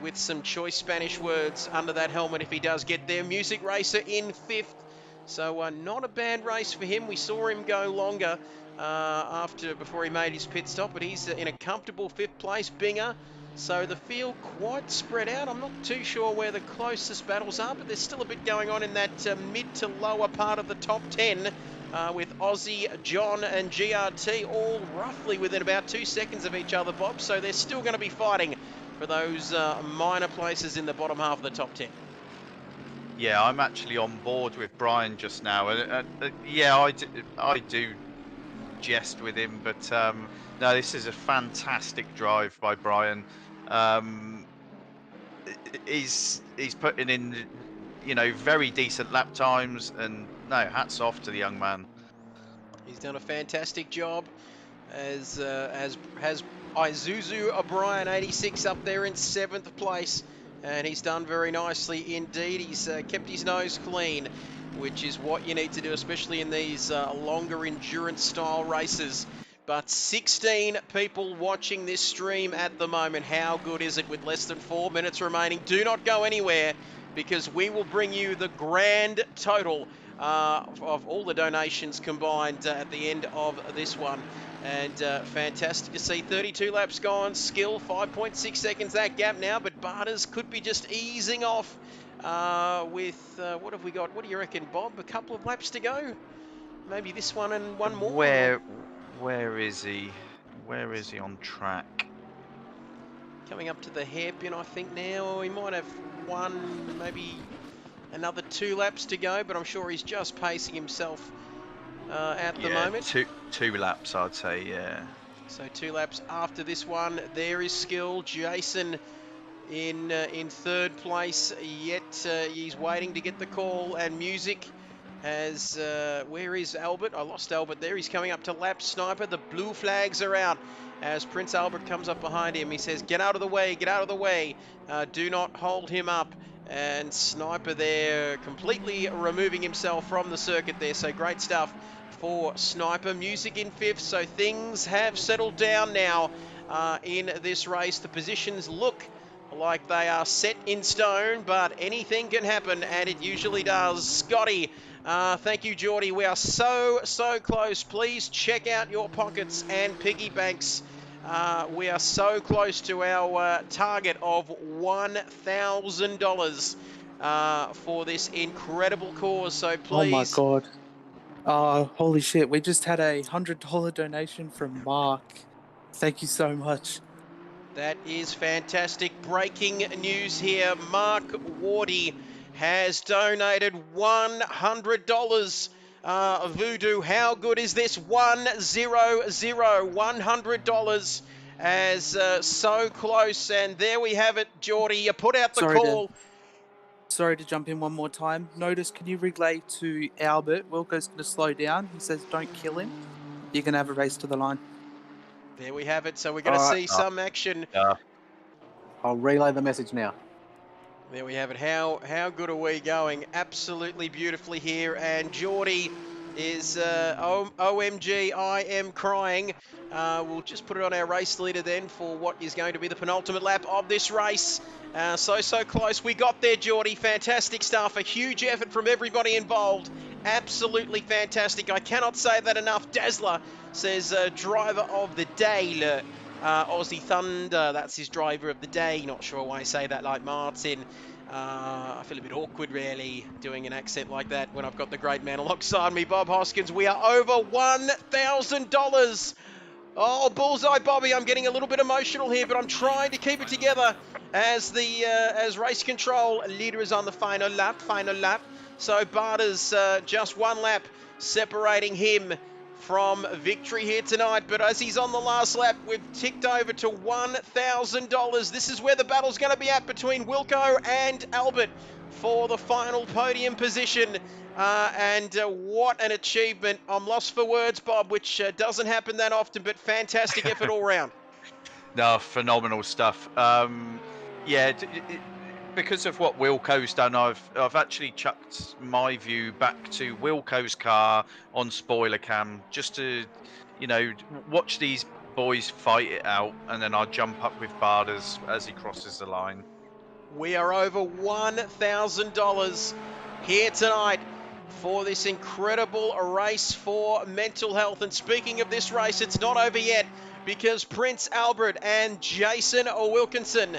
With some choice Spanish words under that helmet if he does get there. Music Racer in fifth. So not a bad race for him. We saw him go longer before he made his pit stop, but he's in a comfortable fifth place. Binger. So the field quite spread out. I'm not too sure where the closest battles are, but there's still a bit going on in that mid to lower part of the top 10 with Aussie, John and GRT all roughly within about 2 seconds of each other, Bob. So they're still going to be fighting for those minor places in the bottom half of the top 10. Yeah, I'm actually on board with Brian just now. Yeah, I do jest with him, but no, this is a fantastic drive by Brian. He's putting in, very decent lap times, and no, hats off to the young man. He's done a fantastic job, as has Isuzu O'Brien, 86 up there in 7th place, and he's done very nicely indeed. He's kept his nose clean, which is what you need to do, especially in these longer endurance style races. But 16 people watching this stream at the moment. How good is it with less than 4 minutes remaining? Do not go anywhere, because we will bring you the grand total of all the donations combined at the end of this one. And fantastic to see. 32 laps gone. Skill 5.6 seconds that gap now, but Barters could be just easing off with what have we got? What do you reckon, Bob? A couple of laps to go? Maybe this one and one more? Where is he? Where is he on track? Coming up to the hairpin, I think now. He might have one, maybe another 2 laps to go, but I'm sure he's just pacing himself at the moment. Two laps, I'd say, yeah. So 2 laps after this one. There is Skill. Jason in 3rd place, yet he's waiting to get the call. And Music has, where is Albert? I lost Albert there. He's coming up to lap. Sniper, the blue flags are out as Prince Albert comes up behind him. He says, get out of the way, get out of the way. Do not hold him up. And Sniper there completely removing himself from the circuit there. So great stuff for Sniper. Music in 5th, so things have settled down now in this race. The positions look like they are set in stone, but anything can happen, and it usually does. Scotty, thank you, Geordie. We are so close. Please check out your pockets and piggy banks. We are so close to our target of $1,000 for this incredible cause. So please. Oh my God. Holy shit. We just had a $100 donation from Mark. Thank you so much. That is fantastic. Breaking news here. Mark Wardy has donated $100. Voodoo, how good is this? $100 as so close. And there we have it, Geordie. You put out the call. Sorry to jump in one more time. Notice, can you relay to Albert? Wilco's going to slow down. He says, don't kill him. You're going to have a race to the line. There we have it. So we're going to see some action. I'll relay the message now. There we have it. How good are we going? Absolutely beautifully here. And Geordie is OMG, I am crying. We'll just put it on our race leader then for what is going to be the penultimate lap of this race. So close. We got there, Geordie. Fantastic stuff. A huge effort from everybody involved. Absolutely fantastic. I cannot say that enough. Dazzler says driver of the day. Aussie Thunder, that's his driver of the day. Not sure why I say that like Martin. I feel a bit awkward, really, doing an accent like that when I've got the great man alongside me, Bob Hoskins. We are over $1,000. Oh, bullseye, Bobby! I'm getting a little bit emotional here, but I'm trying to keep it together as as race control leader is on the final lap. So Barter's just one lap separating him from victory here tonight. But as he's on the last lap, we've ticked over to $1,000. This is where the battle's going to be at between Wilco and Albert for the final podium position. What an achievement. I'm lost for words, Bob, which doesn't happen that often, but fantastic effort all round. No, phenomenal stuff. Because of what Wilco's done, I've actually chucked my view back to Wilco's car on spoiler cam just to, watch these boys fight it out, and then I'll jump up with Barders as he crosses the line. We are over $1,000 here tonight for this incredible race for mental health. And speaking of this race, it's not over yet because Prince Albert and Jason Wilkinson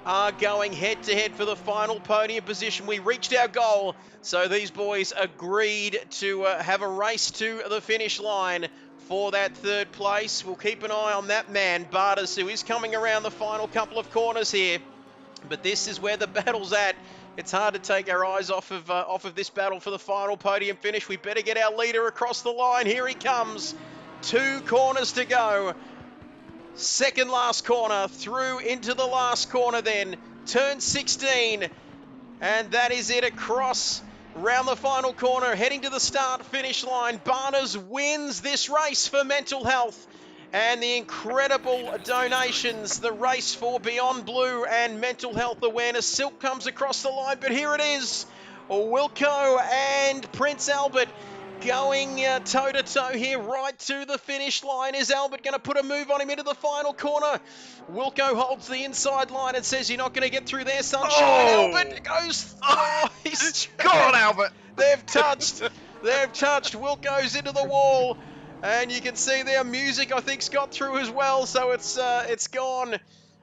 are going head-to-head for the final podium position. We reached our goal, so these boys agreed to have a race to the finish line for that third place. We'll keep an eye on that man, Bartas, who is coming around the final couple of corners here. But this is where the battle's at. It's hard to take our eyes off of this battle for the final podium finish. We better get our leader across the line. Here he comes. 2 corners to go. Second last corner, through into the last corner then. Turn 16. And that is it, across round the final corner, heading to the start-finish line. Barnes wins this race for mental health. And the incredible donations, the race for Beyond Blue and mental health awareness. Silk comes across the line, but here it is. Wilco and Prince Albert going toe-to-toe here right to the finish line. Is Albert going to put a move on him into the final corner? Wilco holds the inside line and says, you're not going to get through there, sunshine. Oh! Albert goes... Oh, he's... Go on, Albert! They've touched. Wilco's into the wall. And you can see their music, I think, got through as well. So it's gone.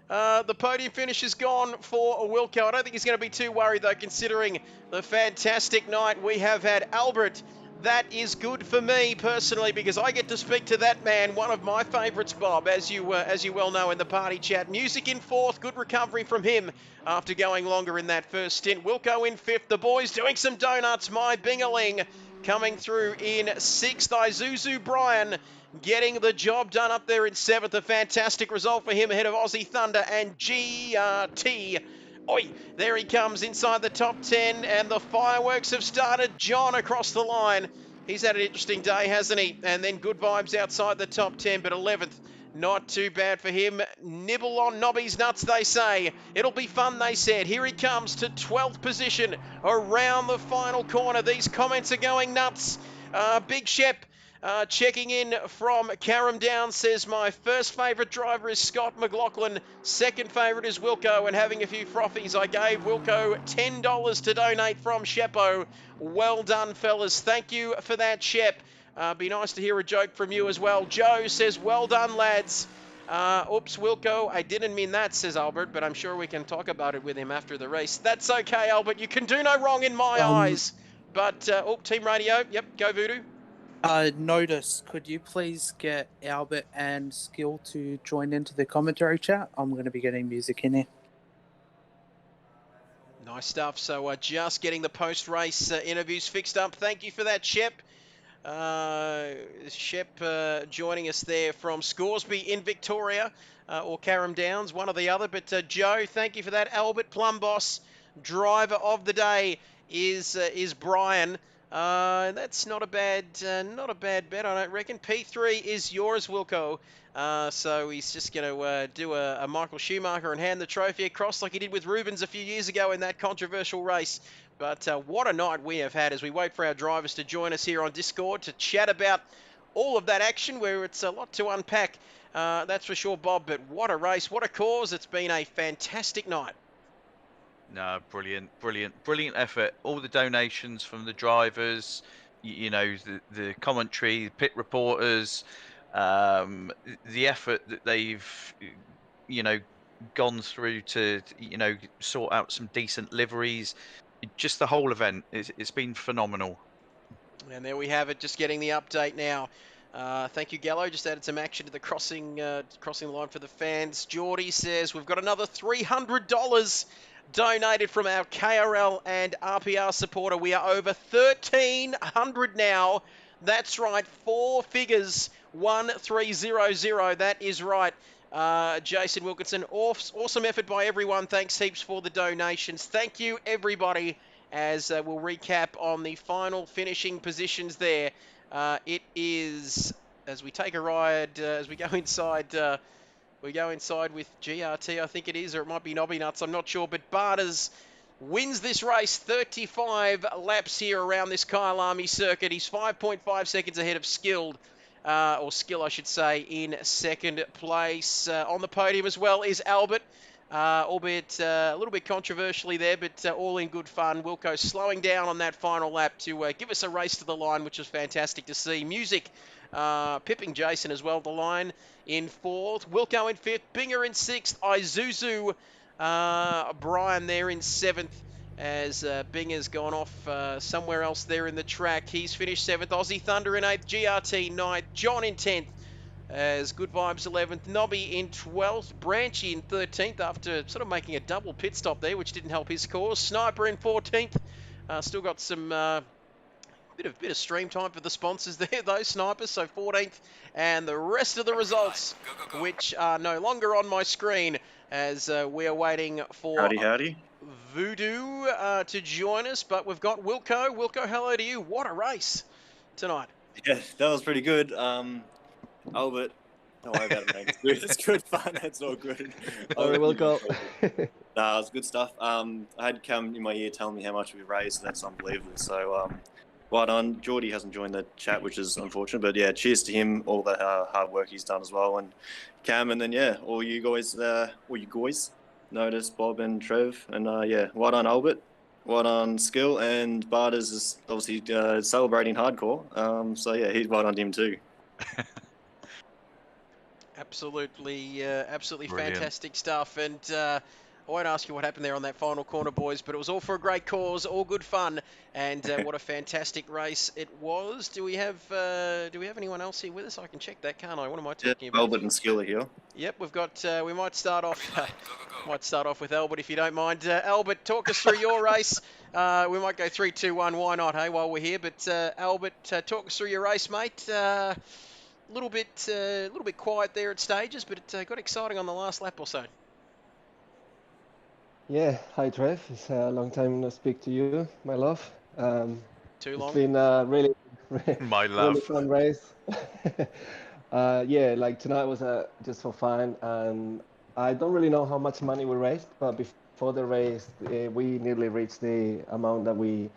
The podium finish is gone for Wilco. I don't think he's going to be too worried, though, considering the fantastic night we have had. Albert, that is good for me personally, because I get to speak to that man, one of my favourites, Bob, as you well know in the party chat. Music in 4th, good recovery from him after going longer in that first stint. Wilco in 5th, the boys doing some donuts, my bingaling. Coming through in 6th, Isuzu Brian getting the job done up there in 7th. A fantastic result for him ahead of Aussie Thunder and GRT. Oi, there he comes inside the top 10 and the fireworks have started. John across the line. He's had an interesting day, hasn't he? And then good vibes outside the top 10, but 11th. Not too bad for him. Nibble on Nobby's nuts, they say. It'll be fun, they said. Here he comes to 12th position around the final corner. These comments are going nuts. Big Shep checking in from Carrum Down says, my first favourite driver is Scott McLaughlin. Second favourite is Wilco, and having a few frothies. I gave Wilco $10 to donate from Shepo. Well done, fellas. Thank you for that, Shep. Be nice to hear a joke from you as well. Joe says, well done, lads. Oops, Wilco, I didn't mean that, says Albert, but I'm sure we can talk about it with him after the race. That's okay, Albert. You can do no wrong in my eyes. But, Team Radio. Yep, go Voodoo. Notice, could you please get Albert and Skill to join into the commentary chat? I'm going to be getting music in here. Nice stuff. So, just getting the post-race interviews fixed up. Thank you for that, Shep. Shep joining us there from Scoresby in Victoria, or Carrum Downs, one or the other. But Joe, thank you for that. Albert Plumboss, driver of the day, is Brian. That's not a bad bet, I don't reckon. P3 is yours, Wilco. So he's just going to do a Michael Schumacher and hand the trophy across like he did with Rubens a few years ago in that controversial race. But what a night we have had as we wait for our drivers to join us here on Discord to chat about all of that action, where it's a lot to unpack. That's for sure, Bob. But what a race, what a cause. It's been a fantastic night. No, brilliant effort. All the donations from the drivers, you know, the commentary, the pit reporters, the effort that they've, you know, gone through to, you know, sort out some decent liveries. Just the whole event, it's been phenomenal. And there we have it, just getting the update now. Thank you, Gallo. Just added some action to the crossing the line for the fans. Geordie says we've got another $300 donated from our KRL and RPR supporter. We are over 1,300 now. That's right, 4 figures, 1300. That is right. Jason Wilkinson, awesome effort by everyone. Thanks heaps for the donations. Thank you, everybody. As we'll recap on the final finishing positions there. It is, as we take a ride, as we go inside with GRT, I think it is, or it might be Nobby Nuts, I'm not sure, but Barters wins this race, 35 laps here around this Kyalami circuit. He's 5.5 seconds ahead of Skill, I should say, in second place. On the podium as well is Albert. Albeit a little bit controversially there, but all in good fun. Wilco slowing down on that final lap to give us a race to the line, which was fantastic to see. Music pipping Jason as well, the line in fourth. Wilco in fifth, Binger in sixth, Isuzu Brian there in seventh, as Binger's gone off somewhere else there in the track. He's finished seventh. Aussie Thunder in eighth, GRT ninth, John in 10th. As Good Vibes 11th, Nobby in 12th, Branchy in 13th after sort of making a double pit stop there, which didn't help his cause. Sniper in 14th, still got some bit of stream time for the sponsors there, those Snipers, so 14th. And the rest of the results, which are no longer on my screen, as we are waiting for Howdy. Voodoo to join us. But we've got Wilco. Wilco, hello to you. What a race tonight. Yeah, that was pretty good. Albert, don't worry about it, mate. It's good fun. It's all good. Sorry, Wilco. Nah, it was good stuff. I had Cam in my ear telling me how much we raised. That's unbelievable. So, well done. Geordie hasn't joined the chat, which is unfortunate. But yeah, cheers to him. All the hard work he's done as well. And Cam, and then yeah, all you guys, Notice, Bob and Trev. And yeah, well done, Albert. Well done, Skill. And Barters is obviously celebrating hardcore. So yeah, well done to him too. Absolutely Brilliant. fantastic stuff. And I won't ask you what happened there on that final corner, boys, but it was all for a great cause, all good fun, and what a fantastic race it was. Do we have anyone else here with us? I can check that, can't I? What am I talking about? Albert and Skill are here. Yep, we've got. We might start off. With Albert, if you don't mind. Albert, talk us through your race. We might go 3, 2, 1. Why not? Hey, while we're here. But Albert, talk us through your race, mate. A little bit quiet there at stages, but it got exciting on the last lap or so. Yeah, hi Trev. It's a long time no speak to you, my love. Too long. It's been a really, My love. really fun race. Yeah, like tonight was just for fun, and I don't really know how much money we raised, but before the race, we nearly reached the amount that we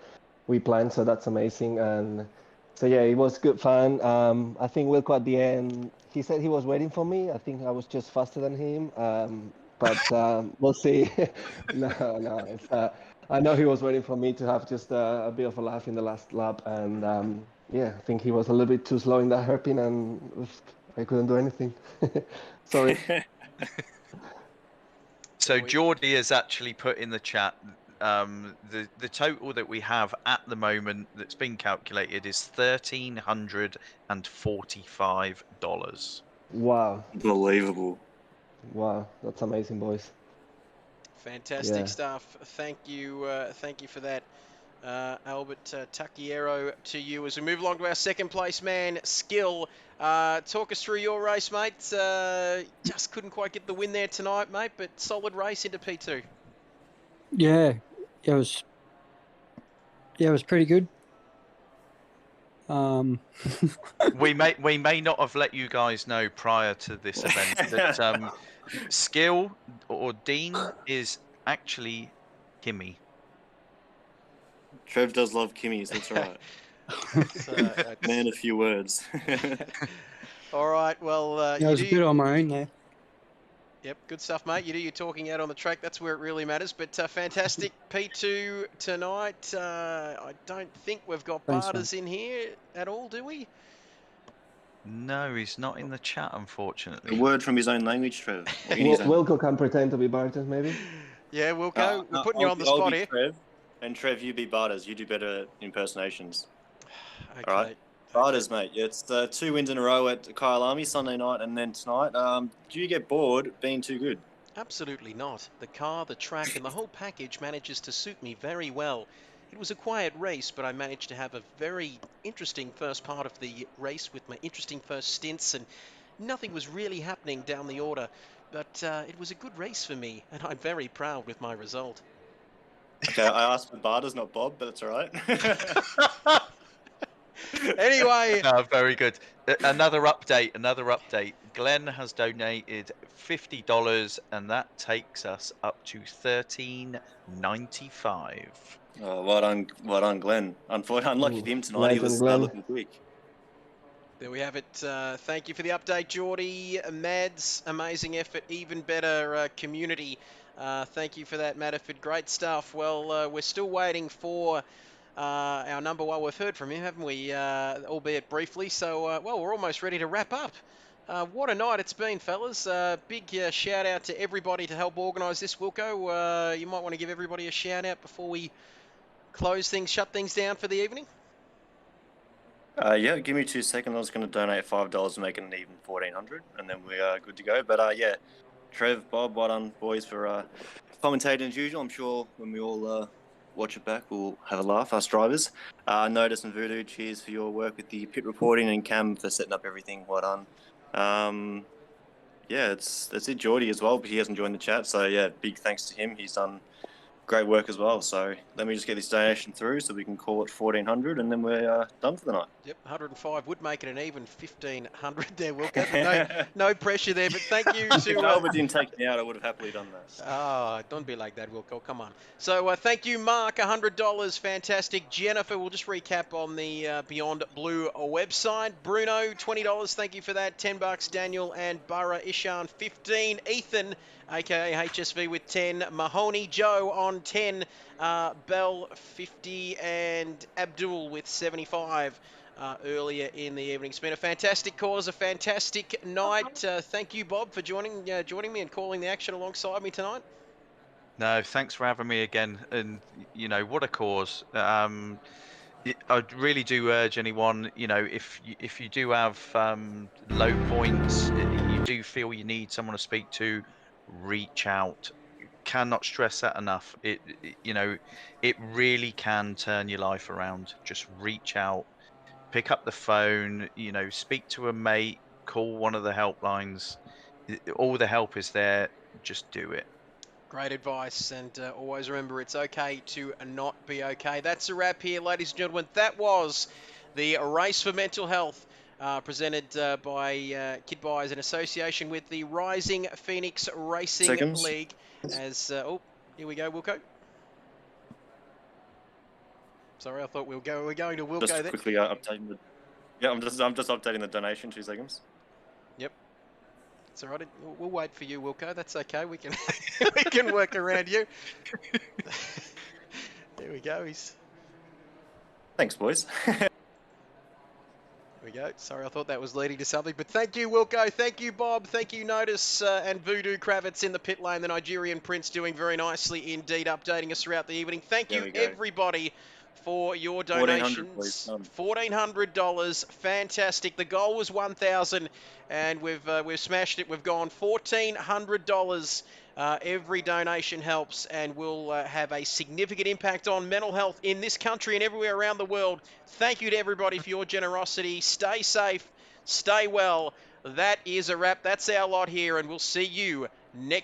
planned, so that's amazing. And so yeah, it was good fun. I think Wilco at the end, he said he was waiting for me. I think I was just faster than him. But we'll see. No. It's, I know he was waiting for me to have just a bit of a laugh in the last lap, and yeah, I think he was a little bit too slow in that hairpin, and I couldn't do anything. Sorry. So Geordie has actually put in the chat the total that we have at the moment that's been calculated is $1,345. Wow. Unbelievable. Wow, that's amazing, boys. Fantastic stuff. Thank you for that, Albert Takiero. To you as we move along to our second place man, Skill. Talk us through your race, mate. Just couldn't quite get the win there tonight, mate, but solid race into P2. Yeah, it was pretty good. We may not have let you guys know prior to this event that Skill or Dean is actually Kimmy. Trev does love Kimmies, that's right. That's, Man, a few words. all right, well, Yeah, I you was a do. bit on my own there. Yep, good stuff, mate. You do your talking out on the track. That's where it really matters. But fantastic P2 tonight. I don't think we've got Thanks, Barters in here at all, do we? No, he's not in the chat, A unfortunately. word from his own language, Trev. Or in his own. Wilco can pretend to be Barton, maybe. Yeah, we'll go. We're No, putting you on the I'll spot be here. Trev, and Trev, you be Barters. You do better impersonations. Okay. All right. Barters, mate. Yeah, it's 2 wins in a row at Kyalami Sunday night and then tonight. Do you get bored being too good? Absolutely not. The car, the track, and the whole package manages to suit me very well. It was a quiet race, but I managed to have a very interesting first part of the race with my interesting first stints, and nothing was really happening down the order. But it was a good race for me, and I'm very proud with my result. Okay, I asked for Barters, not Bob, but it's all right. Anyway, Very good. Another update. Glenn has donated $50, and that takes us up to $13.95. Oh, well done, Glenn. Unfortunately, unlucky for him tonight. He Legend, was Glenn. looking quick. there we have it. Thank you for the update, Geordie. Mads, amazing effort, even better community. Thank you for that, Madaford. Great stuff. Well, we're still waiting for our number one. We've heard from him, haven't we? Albeit briefly. So, well, we're almost ready to wrap up. What a night it's been, fellas. Big shout out to everybody to help organise this, Wilco. You might want to give everybody a shout out before we shut things down for the evening. Yeah, give me 2 seconds. I was going to donate $5 and make it an even 1,400, and then we are good to go. But yeah, Trev, Bob, well done, boys, for commentating as usual. I'm sure when we all watch it back, we'll have a laugh, us drivers. Notice and Voodoo, cheers for your work with the pit reporting, and Cam for setting up everything. Well done. Yeah, that's it. Geordie as well, but he hasn't joined the chat. So yeah, big thanks to him. He's done great work as well. So let me just get this donation through so we can call it 1,400, and then we're done for the night. Yep, 105 would make it an even 1,500 there, Wilco. No pressure there, but thank you If to... Albert didn't take me out, I would have happily done that. Don't be like that, Wilco. Come on. So thank you, Mark. $100. Fantastic. Jennifer, we'll just recap on the Beyond Blue website. Bruno, $20. Thank you for that. $10. Daniel and Burra Ishan, 15. Ethan, aka HSV, with 10. Mahoney Joe on 10. Bell, 50. And Abdul with 75. Earlier in the evening. It's been a fantastic cause, a fantastic night. Thank you, Bob, for joining me and calling the action alongside me tonight. No, thanks for having me again. And you know, what a cause. I really do urge anyone, you know, if you do have low points, you do feel you need someone to speak to, reach out. Cannot stress that enough. It really can turn your life around. Just reach out. Pick up the phone, you know, speak to a mate, call one of the helplines. All the help is there. Just do it. Great advice, and always remember it's okay to not be okay. That's a wrap here, ladies and gentlemen. That was the Race for Mental Health, presented by Kid Buyers in association with the Rising Phoenix Racing League. As here we go, Wilco. Sorry, I thought we're going to Wilco just there. Quickly updating the. Yeah, I'm just updating the donation. 2 seconds. Yep. It's all right. We'll wait for you, Wilco. That's okay. We can we can work around you. There we go. Thanks, boys. There we go. Sorry, I thought that was leading to something. But thank you, Wilco. Thank you, Bob. Thank you, Notice, and Voodoo Kravitz in the pit lane. The Nigerian Prince doing very nicely indeed, updating us throughout the evening. Thank you, everybody, for your donations. $1,400, fantastic. The goal was $1,000, and we've smashed it. We've gone $1,400. Every donation helps and will have a significant impact on mental health in this country and everywhere around the world. Thank you to everybody for your generosity. Stay safe, stay well. That is a wrap. That's our lot here, and we'll see you next